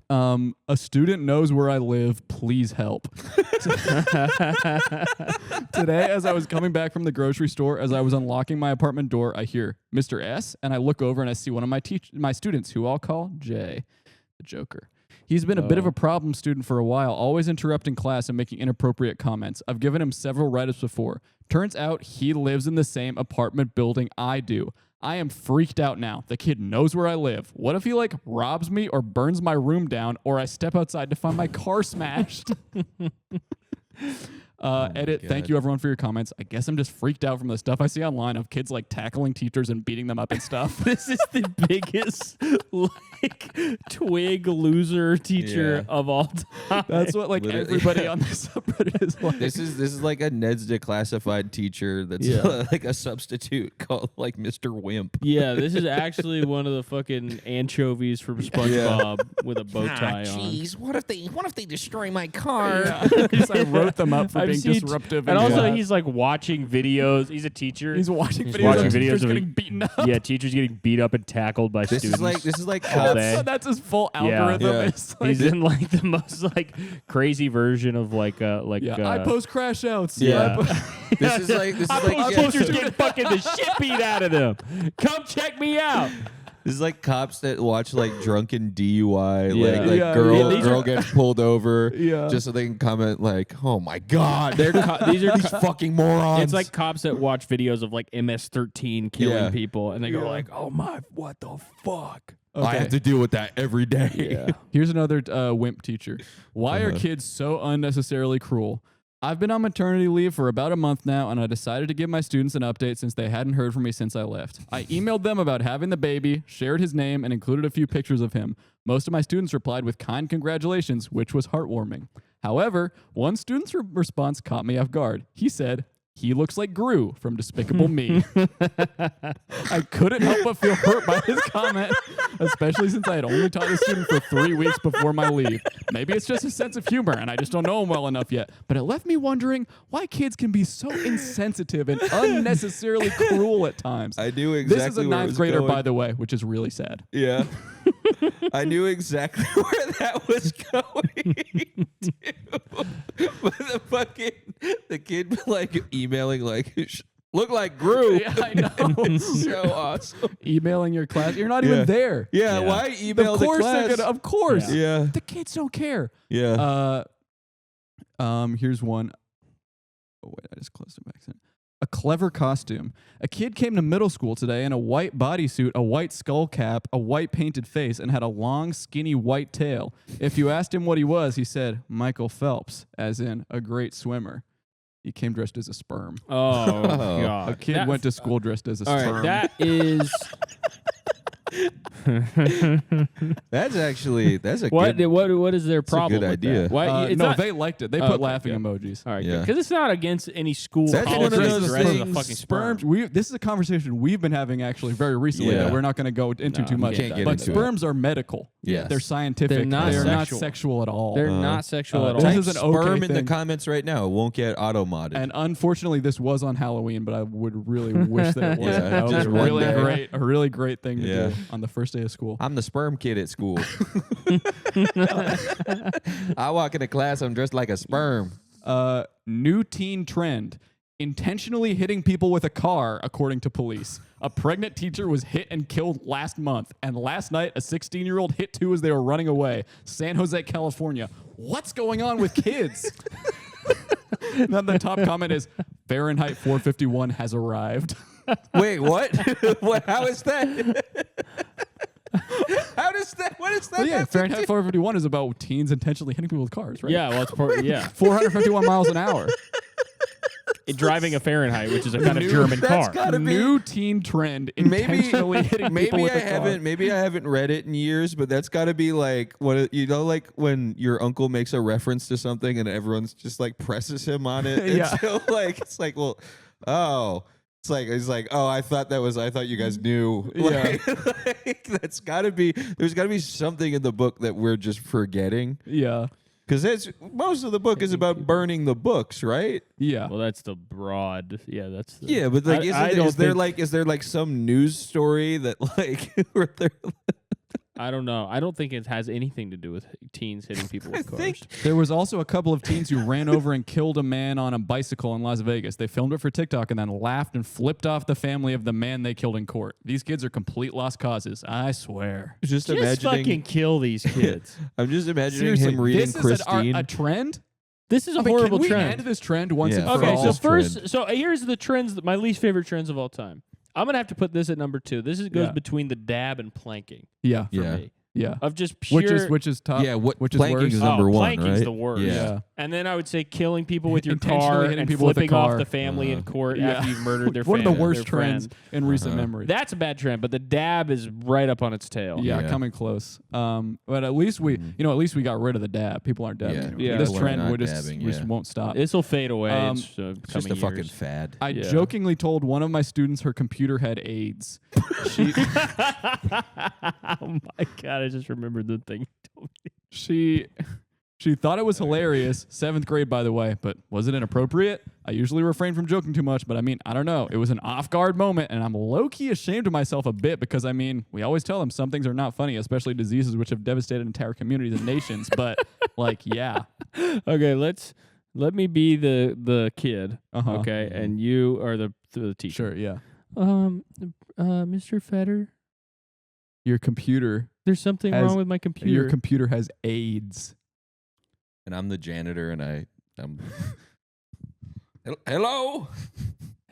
A student knows where I live. Please help. Today, as I was coming back from the grocery store, as I was unlocking my apartment door, I hear Mr. S, and I look over and I see one of my students, who I'll call Jay, the Joker. He's been a bit of a problem student for a while, always interrupting class and making inappropriate comments. I've given him several write-ups before. Turns out he lives in the same apartment building I do. I am freaked out now. The kid knows where I live. What if he robs me or burns my room down, or I step outside to find my car smashed? Edit. Thank you everyone for your comments. I guess I'm just freaked out from the stuff I see online of kids like tackling teachers and beating them up and stuff. This is the biggest like twig loser teacher of all time. That's what like Literally. everybody on this subreddit is like. This is like a Ned's declassified teacher that's like a substitute called like Mr. Wimp. Yeah, this is actually one of the fucking anchovies from SpongeBob with a bow tie on. Jeez, what if they destroy my car? Because I wrote them up for being disruptive. And also, he's like watching videos. He's a teacher. He's watching He's videos watching of videos teachers of getting beaten up. Yeah, teachers getting beat up and tackled by This students. is like all day. That's his full algorithm. Yeah. It's like, He's in like the most like crazy version of like I post crash outs. Yeah. This is like teachers getting fucking the shit beat out of them. Come check me out. This is like cops that watch like drunken DUI, Yeah. like Yeah, girl yeah. girl gets pulled over, Yeah. just so they can comment like, "Oh my god, These are these fucking morons." It's like cops that watch videos of like MS-13 killing Yeah. people, and they go Yeah. like, "Oh my, what the fuck." I have to deal with that every day. Yeah. Here's another wimp teacher. Why are Uh-huh. kids so unnecessarily cruel? I've been on maternity leave for about a month now, and I decided to give my students an update since they hadn't heard from me since I left. I emailed them about having the baby, shared his name, and included a few pictures of him. Most of my students replied with kind congratulations, which was heartwarming. However, one student's response caught me off guard. He said, "He looks like Gru from Despicable Me." I couldn't help but feel hurt by his comment, especially since I had only taught the student for 3 weeks before my leave. Maybe it's just a sense of humor and I just don't know him well enough yet. But it left me wondering why kids can be so insensitive and unnecessarily cruel at times. I knew exactly. This is a where it 9th was grader, going. by the way, which is really sad. Yeah. I knew exactly where that was going to. But the kid like emailing like look like Gru. Yeah, I know. It's so awesome. Emailing your class, you're not even there. Yeah, Yeah. why email Of the course class? they're gonna. Of course, Yeah. the kids don't care. Yeah. Here's one. Oh wait, I just closed it back. A clever costume. A kid came to middle school today in a white bodysuit, a white skull cap, a white painted face, and had a long, skinny white tail. If you asked him what he was, he said Michael Phelps, as in a great swimmer. He came dressed as a sperm. Oh god. A kid went to school dressed as a All sperm. right, that is That's a what good. what is their problem good with idea. that? Why it's no, not, they liked it. They Oh, put okay, laughing good. emojis. all right, Yeah. because it's not against any school That's policy one of those dressed as a things- fucking sperm. This is a conversation we've been having actually very recently Yeah. that we're not going to go into No, too we much. can't get But into it. sperms are medical. Yes. They're scientific. They're not not sexual. sexual at all. They're not sexual at all. this Type is an okay sperm in the thing. comments right now. It won't get auto modded. And unfortunately, this was on Halloween, but I would really wish that it wasn't. Yeah, That was just a one really day. a really great thing to Yeah. do on the first day of school. I'm the sperm kid at school. I walk into class, I'm dressed like a sperm. New teen trend. Intentionally hitting people with a car, according to police. A pregnant teacher was hit and killed last month. And last night, a 16-year-old hit two as they were running away. San Jose, California. What's going on with kids? And then the top comment is, Fahrenheit 451 has arrived. Wait, what? What? How is that? How does that? What is that? Well, yeah, have to Fahrenheit do- 451 is about teens intentionally hitting people with cars, right? Yeah, well, it's part, yeah. 451 miles an hour. Driving a Fahrenheit, which is a kind of German that's car. gotta be- New teen trend. Maybe, Intentionally hitting people maybe with I a car. haven't. Maybe I haven't read it in years, but that's got to be like what you know, like when your uncle makes a reference to something and everyone's just like presses him on it. Yeah. Until, like it's like, well, oh. It's like, oh, I thought you guys knew. Yeah. Like, that's got to be. There's got to be something in the book that we're just forgetting. Yeah. Because most of the book is about burning the books, right? Yeah. Well, that's the broad. Yeah, that's. The, Yeah, but like, I don't is there like some news story that like where they're I don't know. I don't think it has anything to do with teens hitting people with cars. There was also a couple of teens who ran over and killed a man on a bicycle in Las Vegas. They filmed it for TikTok and then laughed and flipped off the family of the man they killed in court. These kids are complete lost causes. I swear. just Just imagining. fucking kill these kids. I'm just imagining Seriously, him reading this is Christine. a trend? This is a I mean, horrible can we trend. end this trend once and Yeah. for Okay, all? so This first, trend. so here's the trends, my least favorite trends of all time. I'm gonna have to put this at number 2. This goes Yeah. between the dab and planking Yeah. for Yeah. me. Yeah. of just pure. Which is tough. Yeah, what which is planking worse. is number one, planking's right? the worst. Yeah. And then I would say killing people with your Intentionally car hitting and people with a flipping off car. the family in court Yeah. after you've murdered their One of family. the worst their trends friend. in recent memory. That's a bad trend, but the dab is right up on its tail. Yeah, Yeah. coming close. But at least we, at least we got rid of the dab. People aren't dabbing Yeah. anymore. Yeah. This People are trend not we just dabbing, we just yeah. won't stop. This will fade away. Um, It's It's just a coming fucking years. fad. I Yeah. jokingly told one of my students her computer had AIDS. She Oh my god! I just remembered the thing you told me. she thought it was hilarious. 7th grade, by the way, but was it inappropriate? I usually refrain from joking too much, but I mean, I don't know. It was an off-guard moment, and I'm low-key ashamed of myself a bit because, I mean, we always tell them some things are not funny, especially diseases which have devastated entire communities and nations. But like, yeah, Okay, let me be the kid. Uh-huh. Okay, and you are the teacher. sure, yeah. Mr. Fetter, Your computer, there's something Has- wrong with my computer. your computer has AIDS. And I'm the janitor, and I'm. Hello.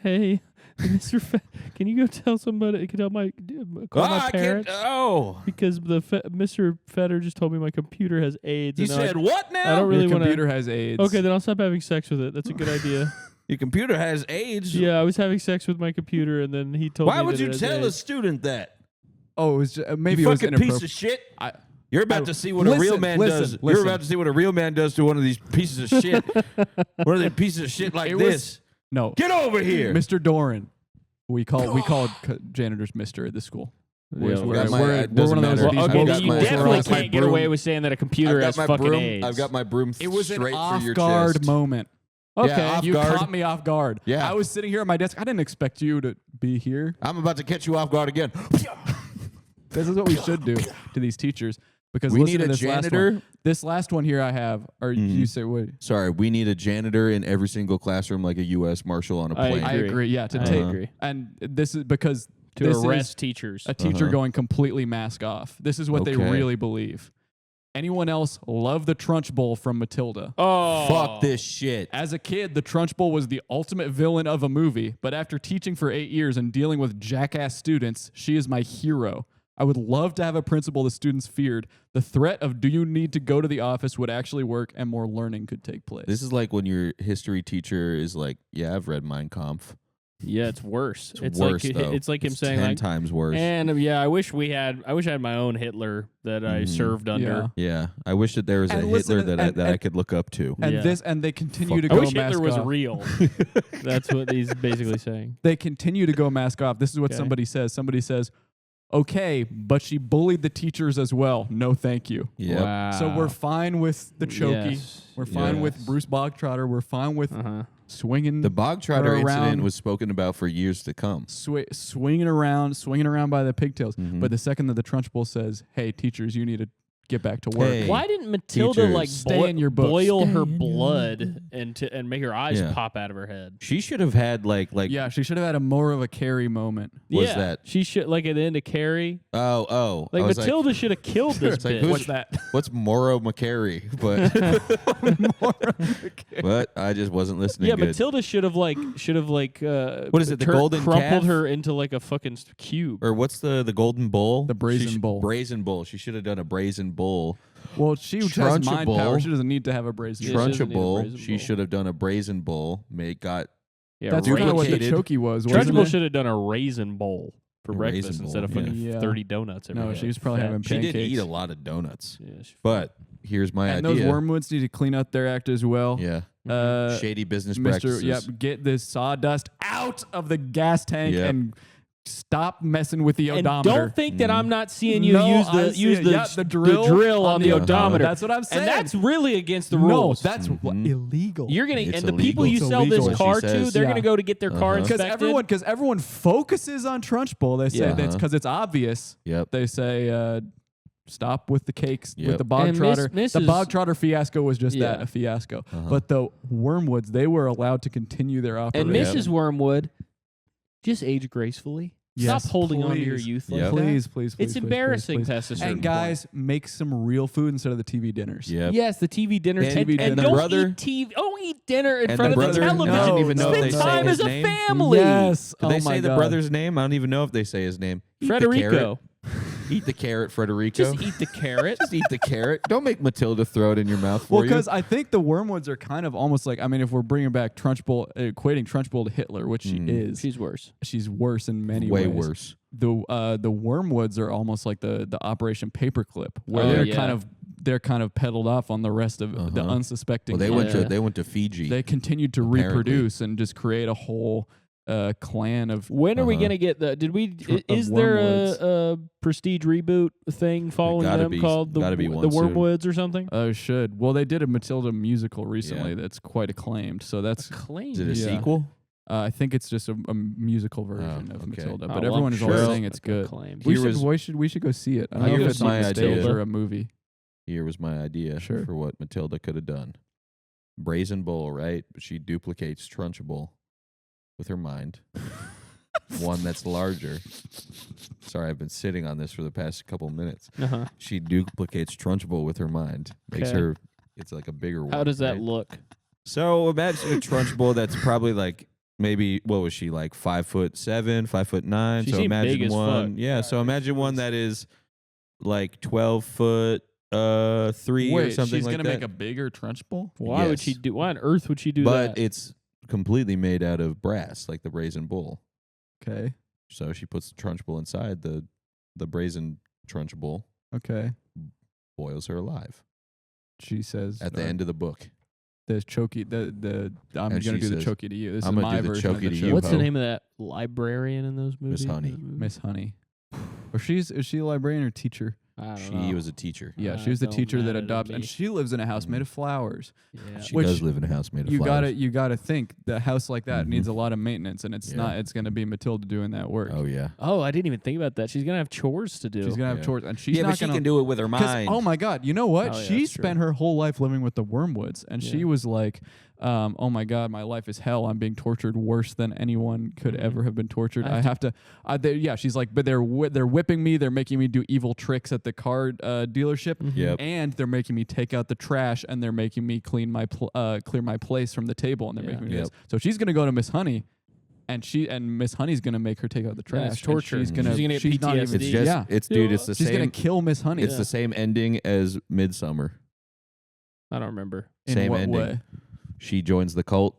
Hey, Mr. Fetter, can you go tell somebody? Can tell call my I can't. parents Oh, because Mr. Fetter just told me my computer has AIDS. you and said what now? I don't really Your want computer has AIDS. Okay, then I'll stop having sex with it. That's a good idea. Your computer has AIDS. Yeah, I was having sex with my computer, and then he told me. Why would that you it has tell a AIDS. student that? Oh, it was just, maybe You it was fucking piece inappropriate. of shit. I- You're about I- to see what a real listen, man listen, does. You're listen. about to see what a real man does to one of these pieces of shit. One of these pieces of shit like It was- this. No, Get over here. Mr. Doran. We called janitors Mr. at the school. Yeah, We're- got my- we're it doesn't one of those. matter. these I've Okay, woke got you my- schools where definitely all- can't get away with saying that a computer has fucking broom. AIDS. I've got my broom It was straight an for your off-guard chest. moment. Okay. Yeah, off You guard. caught me off guard. Yeah. I was sitting here at my desk. I didn't expect you to be here. I'm about to catch you off guard again. This is what we should do to these teachers. Because We listen need to a this last janitor. one. This last one here I have, or you say what? Sorry, we need a janitor in every single classroom, like a U.S. Marshal on a I plane. I agree. Yeah, to I take. agree. And this is because To this arrest is teachers. a teacher Uh-huh. going completely mask off. This is what they Okay. really believe. Anyone else love the Trunch Bowl from Matilda? Oh, Fuck this shit. As a kid, the Trunch Bowl was the ultimate villain of a movie, but after teaching for 8 years and dealing with jackass students, she is my hero. I would love to have a principal the students feared. The threat of do you need to go to the office would actually work and more learning could take place. This is like when your history teacher is like, "Yeah, I've read Mein Kampf." Yeah, it's worse. It's worse like though. it's like him It's saying 10 like, times worse. and I wish I had my own Hitler that I served under. Yeah, I wish that there was a And Hitler listen, that and- I could look up to. And Yeah. they continue Fuck. to I go wish mask Hitler was off. real. That's what he's basically saying. They continue to go mask off. This is what Okay. somebody says. Somebody says, "Okay, but she bullied the teachers as well. No, thank you." Yep. Wow. So we're fine with the chokey. Yes. We're fine with Yes. Bruce Bogtrotter. We're fine with Uh-huh. swinging The Bogtrotter her incident around. was spoken about for years to come. swinging around by the pigtails. Mhm. But the second that the Trunch Bowl says, "Hey, teachers, you need to get back to work," Hey. Why didn't Matilda Teachers. like Stay in your books. boil Stay her in your blood and make her eyes Yeah. pop out of her head? She should have had like yeah, she should have had a more of a Carrie moment. Was yeah, that- she should like at the end of Carrie? oh Like I was Matilda should have killed this It's like, bitch. who's- What's that? what's Moro McCary? But I just wasn't listening. Yeah, good. Matilda should have what is it, the golden crumpled calf? her into like a fucking cube. Or what's the golden bull? The brazen bull. Brazen bull. She should have done a brazen bull. Well, she has mind Trunchable. power. She doesn't need to have a brazen. Yeah, she doesn't need a Trunchable. brazen She bull. should have done a brazen bull. Got Yeah, That's right. kind of what the Duplicated. chokey was. wasn't Trunchbull it? should have done a raisin bowl for A breakfast raisin instead of bowl, fucking yeah. 30 donuts every No, day. she was probably Fat having she did pancakes. eat a lot of donuts. Yeah, she- But here's my And idea. those wormwoods need to clean up their act as well. Yeah. Uh, Shady business Mr. practices. Yep, get this sawdust out of the gas tank Yep. and stop messing with the And odometer. don't think that I'm not seeing you No, use I the see use it. the, Yeah, the the drill drill on the on the odometer. That's what I'm saying. And that's really against the no, rules. that's illegal. You're gonna It's and the people illegal. you It's sell this illegal. car She to, says. they're Yeah. gonna go to get their car Uh-huh. inspected. because everyone focuses on Trunchbull. They say Yeah. that's because it's obvious. Yep. They say stop with the cakes Yep. with the bog And trotter. Miss- The Mrs. bog trotter fiasco was just that, Yeah. a fiasco. Uh-huh. But the Wormwoods, they were allowed to continue their And operation. Mrs. Wormwood, just age gracefully. Yes, Stop holding on to your please. youth like Yep. that. Please, It's embarrassing please. past a certain And guys, make some real food instead of the TV dinners. Yep. Yes, the TV dinners. And- And, and the don't brother- eat TV. Don't eat dinner in And front the of the brother- television. I didn't even know Spend if they say time his as a name. family. Yes. Did oh they my say the God. brother's name? I don't even know if they say his name. Eat the Frederico. carrot. Eat the carrot, Federico. Just eat the carrot. Just eat the carrot. Don't make Matilda throw it in your mouth Well, for you. because I think the Wormwoods are kind of almost like, I mean, if we're bringing back Trunchbull, equating Trunchbull to Hitler, which she is. She's worse. She's worse in many ways. Way worse. The Wormwoods are almost like the Operation Paperclip, where they're kind of peddled off on the rest of the unsuspecting. Well, they went to Fiji. They continued to reproduce and just create a whole clan of. When are we gonna get the? Is there a prestige reboot thing following them called the Wormwoods or something? Should. Well, they did a Matilda musical recently that's quite acclaimed. So that's acclaimed. Is it a sequel? I think it's just a musical version of Matilda, but well, everyone is always saying it's good. Acclaimed. We should go see it. I don't know if it's on the stage or a movie. Here was my idea for what Matilda could have done. Brazen Bull, right? But she duplicates Trunchbull with her mind. One that's larger. Sorry, I've been sitting on this for the past couple minutes. She duplicates Trunchbull with her mind. Makes her, it's like a bigger one. How does that look? So imagine a Trunchbull that's probably like, maybe, what was she, like 5'7", 5'9"? She so seemed imagine big one. as fuck. Yeah, so imagine one that is like 12 foot 3 or something like that. She's gonna make a bigger Trunchbull? Why would she do? Why on earth would she do that? But it's completely made out of brass, like the Brazen Bull. Okay. So she puts the Trunchbull inside the Brazen Trunchbull. Okay. Boils her alive. She says at the end of the book. There's Chokey. I'm gonna do the Chokey to you. This I'm is gonna my do the version of Chokey the to show. you. What's the name of that librarian in those movies? Miss Honey. Miss Honey. Or is she a librarian or teacher? I don't She know. was a teacher. Yeah, she was the don't teacher that matter to adopted, me. and she lives in a house made of flowers. Yeah. She Which does live in a house made of flowers. You gotta think the house like that needs a lot of maintenance, and it's gonna be Matilda doing that work. Oh yeah. Oh, I didn't even think about that. She's gonna have chores to do. She's gonna have chores, and she's Yeah, not but she gonna can do it with her mind. Oh my God! You know what? Oh, yeah, She that's spent true. her whole life living with the Wormwoods, and she was like, "Oh my God, my life is hell. I'm being tortured worse than anyone could ever have been tortured. I have to." She's like, "But they're whipping me. They're making me do evil tricks at the car dealership, Yep. and they're making me take out the trash, and they're making me clear my place from the table, and they're making me do this." So she's gonna go to Miss Honey. And Miss Honey's gonna make her take out the trash. it's torture. And she's gonna get not even- PTSD. It's just it's dude, it's the she's same gonna kill Miss Honey. It's the same ending as Midsommar. I don't remember. In same what ending. way? She joins the cult.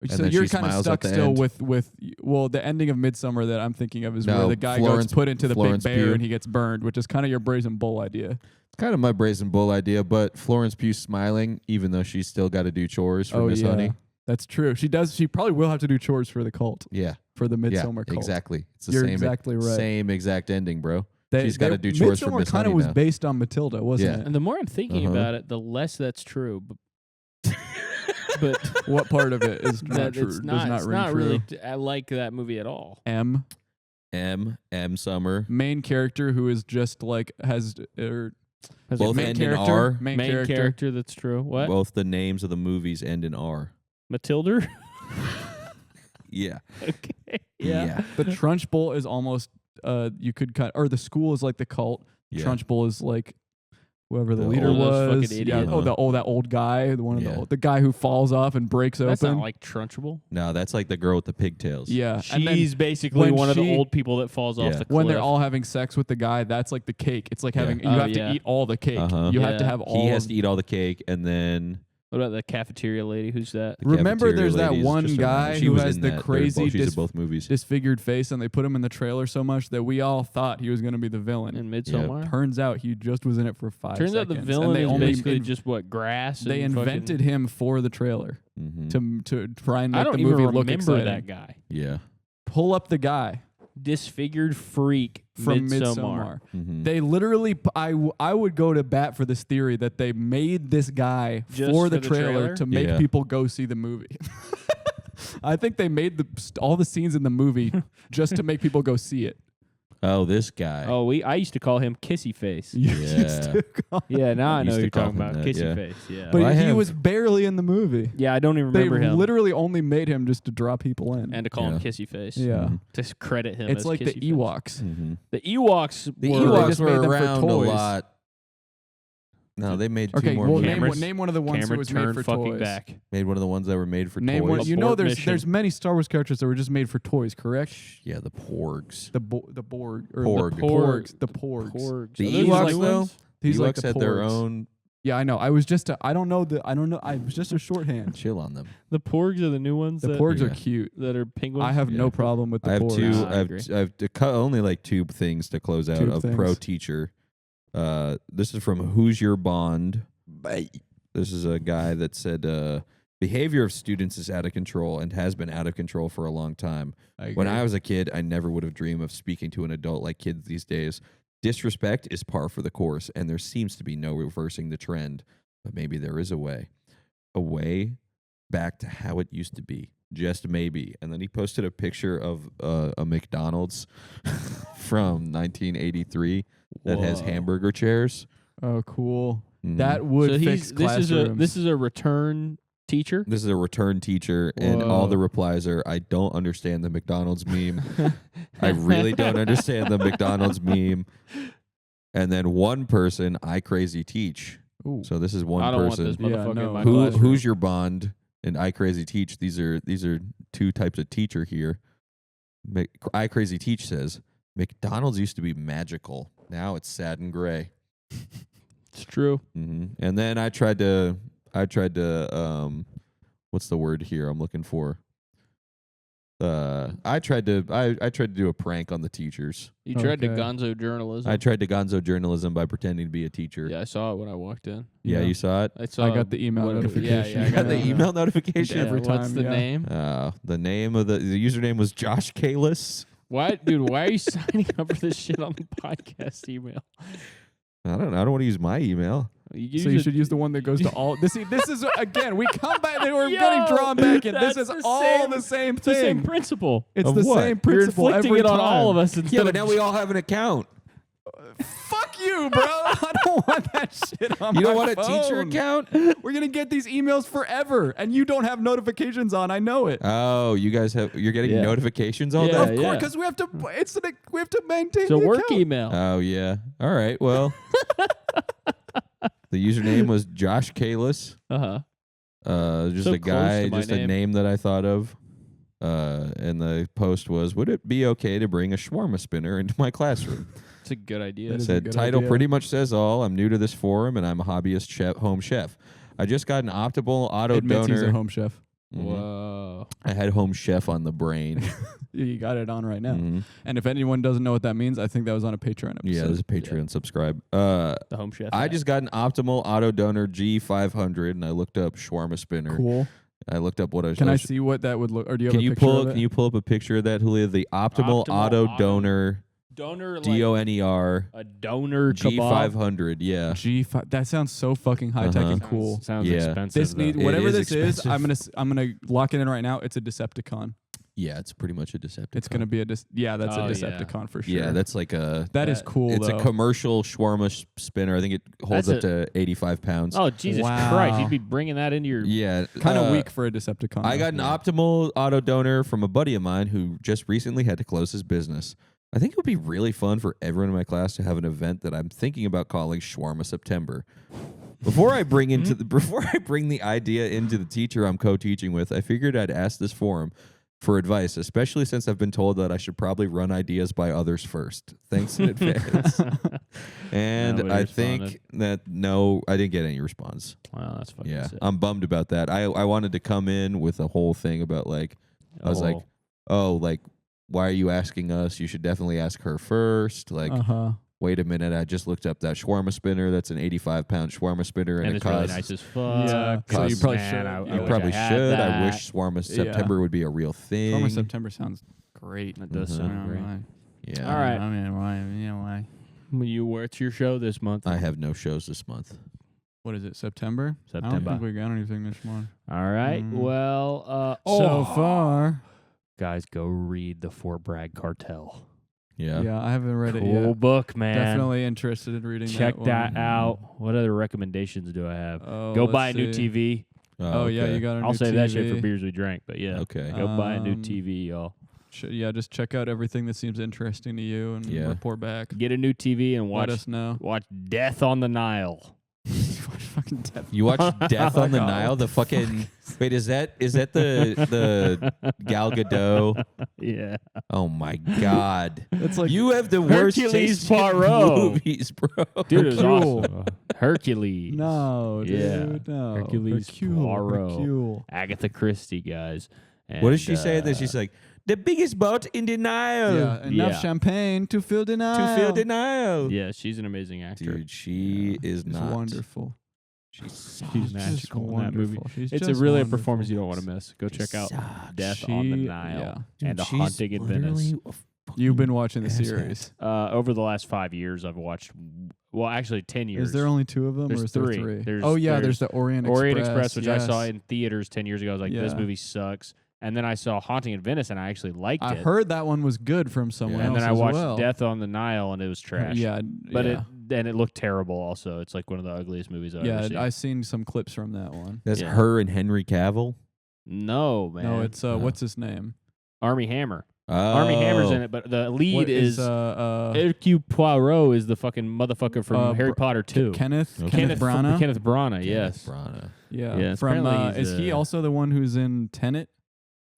So then you're she kind of smiles stuck at the still end. with the ending of Midsommar that I'm thinking of is No, where the guy Florence- gets put into the Florence big bear Pugh. and he gets burned, which is kind of your Brazen Bull idea. It's kind of my Brazen Bull idea, but Florence Pugh smiling, even though she's still got to do chores for Miss Honey. That's true. She does. She probably will have to do chores for the cult, Yeah, for the yeah, Midsommar cult. exactly. It's the You're same, exactly right. Same exact ending, bro. She's got to do chores for Midsommar Miss kind Honey of was now. based on Matilda, wasn't Yeah. it? And the more I'm thinking about it, the less that's true. But What part of it is not that true? it's Does not. not It's ring not true. really. I like that movie at all. M M Summer. main character who is just like has Both main end in character, R. main Main character. character. That's true. What? Both the names of the movies end in R. Matilda. Yeah. Okay. Yeah. The Trunchbull is almost you could cut, or the school is like the cult. Yeah. Trunchbull is like whoever the The leader oldest was. fucking Yeah. idiot. That old guy, Yeah. the guy who falls off and breaks That's open. not like Trunchbull. No, that's like the girl with the pigtails. Yeah, and then She's basically when one of the she- old people that falls off Yeah. the cliff. when they're all having sex with the guy, that's like the cake. It's like having you Oh, have yeah. to eat all the cake. Uh-huh. You have to Yeah. have all. He has of- to eat all the cake, and then What about the cafeteria lady? Who's that? the Remember, cafeteria there's that lady is one just guy around. She who was has in the that. crazy She's in both movies. disfigured face, and they put him in the trailer so much that we all thought he was going to be the villain. In Midsommar? Turns out he just was in it for 5 Turns seconds. out the and villain they is only basically inv- just what, grass? They and invented fucking, him for the trailer to try and I make don't the even movie remember look exciting. that guy. Yeah. Pull up the guy Disfigured freak from Midsommar. Midsommar. They literally, I would go to bat for this theory that they made this guy Just for the for the trailer trailer? to make Yeah. people go see the movie. I think they made all the scenes in the movie just to make people go see it. Oh, this guy. Oh, I used to call him Kissy Face. You Yeah. used to call- Yeah, now I Used know to you're call talking him about that, Kissy yeah. Face. Yeah. But Well, I he have- was barely in the movie. Yeah, I don't even They remember him. literally only made him just to draw people in. And to call him Yeah. Kissy Face. yeah. To credit him It's as like the Kissy Face. Ewoks. Mm-hmm. The Ewoks The were... They Ewoks just made were them for around a toys. lot. No, they made two Okay, more well, movies. name one of the ones that Cameron was made turned for fucking toys. back. Made one of the ones that were made for Name toys. one. You know, Abort mission. there's many Star Wars characters that were just made for toys, correct? Yeah, the Porgs. The Borg or Porg. the Porgs. The Porgs. Porgs. The Are those Ewoks, new though? ones? These Ewoks like the had their Porgs. own. Yeah, I know. I was just. I don't know. I was just a shorthand. Chill on them. The Porgs are the new ones The that, Porgs are Yeah. cute. that are penguins. I have Yeah. no problem with the I have Porgs. two. Nah, I I agree. have only like two things to close out. Two A things. pro teacher. This is from Who's Your Bond. This is a guy that said behavior of students is out of control and has been out of control for a long time. When I was a kid, I never would have dreamed of speaking to an adult like kids these days. Disrespect is par for the course, and there seems to be no reversing the trend. But maybe there is a way back to how it used to be. Just maybe. And then he posted a picture of a McDonald's from 1983 that has Whoa. hamburger chairs. Oh, cool. Mhm. That would so fix classrooms. this is a return teacher. This is a return teacher, and all Whoa. the replies are, I don't understand the McDonald's meme. I really don't understand the McDonald's meme. And then one person, I crazy teach. Ooh. So this is one I don't person. want this Yeah, motherfucker no. in my Who classroom. who's your bond and I crazy teach? These are two types of teacher here. I crazy teach says McDonald's used to be magical. Now it's sad and gray. It's true. And then I tried to what's the word here I'm looking for? I tried to do a prank on the teachers. You tried to Okay. gonzo journalism. I tried to gonzo journalism by pretending to be a teacher. Yeah, I saw it when I walked in. Yeah, Yeah. you saw it? I saw. got the email what- notification. Yeah, You got the Yeah. email notification? Every What's time, the yeah. name? The name of the username was Josh Kalis. Why, dude? Why are you signing up for this shit on the podcast email? I don't want to use my email. So you should use the one that goes to all. This is again. We come back. We're Yo, getting drawn back in. This that's is the all same- the same It's the same thing. principle. It's Of the what? same You're principle inflicting every it on all of time. us. Instead Yeah, but of now we all have an account. Fuck you, bro. I don't want that shit on You my don't want a teacher phone. account? We're gonna get these emails forever, and you don't have notifications on. I know it. Oh, you guys you're getting Yeah. notifications all Yeah, day? Of course, because we have to. We have to maintain. It's a the work account. email. Oh yeah. All right. Well, the username was Josh Kalis. Just So a close guy, to my just a name. name that I thought of. And the post was, would it be okay to bring a Schwarma Spinner into my classroom? It's a good idea. That It is a said, good title idea. pretty much says all. I'm new to this forum, and I'm a hobbyist home chef. I just got an optimal auto Admits he's a donor. home chef. Mhm. Whoa. I had home chef on the brain. You got it on right now. Mhm. And if anyone doesn't know what that means, I think that was on a Patreon episode. Yeah, there's a Patreon subscribe. The home chef. I app. just got an optimal auto donor G500, and I looked up Schwarma Spinner. Cool. I looked up what I was. Can I see what that would look? Or do you have Can a you picture pull? of it? Can you pull up a picture of that, Julia? The optimal, auto donor donor like DONER a donor kebab. G500. Yeah. G5. That sounds so fucking high tech and cool. Sounds Yeah. expensive. This though. need It whatever is this is. expensive. I'm gonna lock it in right now. It's a Decepticon. Yeah, it's pretty much a Decepticon. It's gonna be a that's Oh, a yeah. Decepticon for sure. Yeah, that's like a. that is cool. It's though. a commercial shawarma spinner. I think it holds That's up to 85 pounds. Oh Jesus Wow. Christ! You'd be bringing that into your. Yeah. Kind of weak for a Decepticon. I though. got an optimal auto donor from a buddy of mine who just recently had to close his business. I think it would be really fun for everyone in my class to have an event that I'm thinking about calling Schwarma September. Before I bring the idea into the teacher I'm co-teaching with, I figured I'd ask this forum for advice, especially since I've been told that I should probably run ideas by others first. Thanks in advance. And Nobody I think responded. that I didn't get any response. Wow, that's fucking Yeah, sick. I'm bummed about that. I wanted to come in with a whole thing about like, I was like, oh, like, why are you asking us? You should definitely ask her first. Like, wait a minute, I just looked up that shawarma spinner. That's an 85-pound shawarma spinner, and it it's really costs. nice as fuck. Yeah, so you probably should. I You wish probably I had should. I that. wish Shawarma September would be a real thing. Summer September sounds great. That does Mhm. sound great. Yeah. All right. I mean, why? What's your show this month? I have no shows this month. What is it? September? I don't September. think we got anything this month. All right. Mm. Well, So far. guys, go read the Fort Bragg Cartel. Yeah. Yeah, I haven't read it Cool yet. book, man. Definitely interested in reading Check that that out. What other recommendations do I have? Oh, Go let's buy a new see. TV. Oh, yeah, okay. you got a new I'll save that shit TV. for beers we drank, but yeah. Okay. Go buy a new Um, TV, y'all. Yeah, just check out everything that seems interesting to you and Yeah. report back. Get a new TV and Let watch us know. Death on the Nile. You watch Death on the Nile? The fucking wait, is that the Gal Gadot? Yeah. Oh my god! It's like You have the worst Hercules taste in Poirot. movies, bro. Dude, it was Hercule. awesome. Hercules. no, dude, Yeah. no. Hercules Poirot. Hercule. Agatha Christie, guys. What does And, she say? That she's like the biggest boat in the Nile. Yeah, enough Yeah. champagne to fill the Nile. To fill the Nile. Yeah, she's an amazing actor. Dude, she is It's not wonderful. She's She's magical just in that movie. wonderful. She's It's just really a wonderful. performance you don't want to miss. Go check out sucks. Death on the She- Nile yeah. Dude, and A she's Haunting in Venice. literally a You've been fucking watching the asshat. series. Over the last 5 years, I've watched, well, actually 10 years. Is there only 2 of them, There's or is there 3. 3? There's- Oh yeah, there's there's the Orient Express, which I saw yes. in theaters 10 years ago. I was like, this Yeah. movie sucks. And then I saw Haunting in Venice, and I actually liked I it. heard that one was good from someone Yeah. And else then I as watched well. Death on the Nile, and it was trash. Yeah, But yeah. it looked terrible also. It's like one of the ugliest movies I've ever seen. I seen some clips from that one. That's Yeah. her and Henry Cavill. No, man. No, it's what's his name? Armie Hammer. Oh. Armie Hammer's in it, but the lead What is Hercule Poirot is the fucking motherfucker from Harry Potter 2. Kenneth Okay. Kenneth Branagh. Kenneth Branagh, yes. Branagh. Yeah, Yeah, from apparently he's, is he also the one who's in Tenet,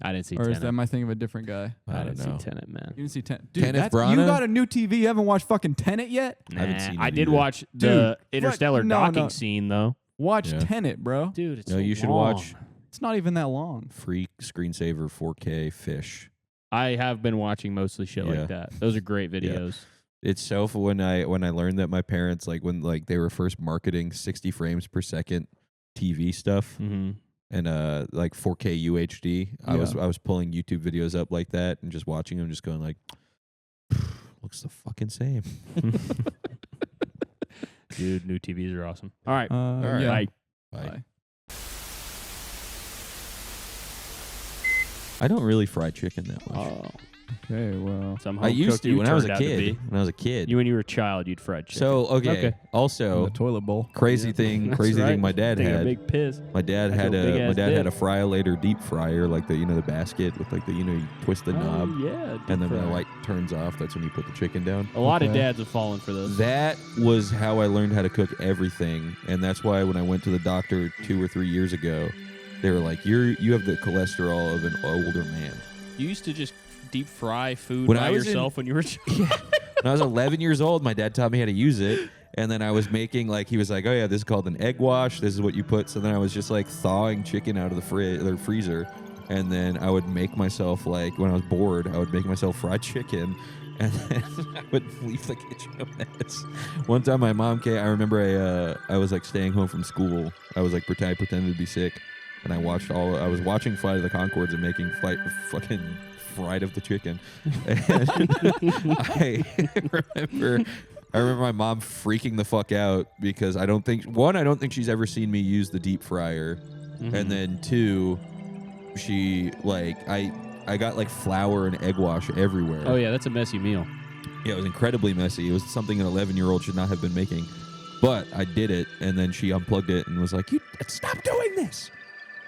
I didn't see or is Tenet. that am I thinking of a different guy? I don't didn't know. see Tenet, man. You didn't see Tenet, dude. Kenneth You Branagh? got a new TV. You haven't watched fucking Tenet yet? I haven't Nah, seen I it did either. watch the Dude, Interstellar no, docking no. scene though. Watch Yeah. Tenet, bro. Dude, it's No, so you should long. watch It's not even that long. Free Screensaver 4K Fish. I have been watching mostly shit Yeah. like that. Those are great videos. It's so when I learned that my parents when they were first marketing 60 frames per second TV stuff Mm-hmm. and 4K UHD, I was pulling YouTube videos up like that and just watching them, just going like, looks the fucking same. Dude, new TVs are awesome. All right. right. Yeah. Bye. Bye. I don't really fry chicken that much. Oh, Okay, well, some I used home-cooked to you when I was a turned out to kid. be. When I was a kid. When you were a child, you'd fried chicken. So Okay. in Also the toilet bowl. crazy Yeah. thing That's right. my dad Take a had. big piss. My dad That's had a big a ass had a dick. fry-later deep fryer, like the the basket with you twist the knob, Oh, yeah. and then when deep the fry. light turns off, that's when you put the chicken down. A lot of Okay. dads have fallen for this. That was how I learned how to cook everything, and that's why when I went to the doctor 2 or 3 years ago, they were like, you have the cholesterol of an older man." You used to just deep fry food When by I was yourself when you were a child. When I was 11 years old, my dad taught me how to use it. And then I was making he was like, "Oh yeah, this is called an egg wash. This is what you put." So then I was just thawing chicken out of the freezer. And then I would make myself when I was bored, I would make myself fried chicken. And then I would leave the kitchen a mess. One time my mom came, I remember I was staying home from school. I was pretended to be sick. And I was watching Flight of the Conchords and making fucking fried of the chicken. And I remember my mom freaking the fuck out because I don't think she's ever seen me use the deep fryer. Mhm. And then 2, she I got flour and egg wash everywhere. Oh, yeah, that's a messy meal. Yeah, it was incredibly messy. It was something an 11-year-old should not have been making. But I did it, and then she unplugged it and was like, "You stop doing this.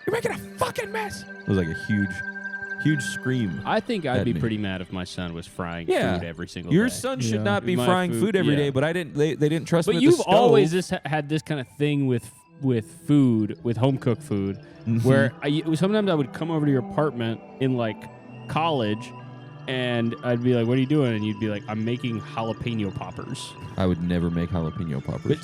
You're making a fucking mess." It was like a huge scream. I think I'd At be me. pretty mad if my son was frying Yeah. food every single Your day. son should Yeah. not be My frying food every yeah. day, but I didn't. They didn't trust me. But with you've the stove. always had this kind of thing with food, with home cooked food, Mhm. where sometimes I would come over to your apartment in college, and I'd be like, "What are you doing?" And you'd be like, "I'm making jalapeno poppers." I would never make jalapeno poppers. But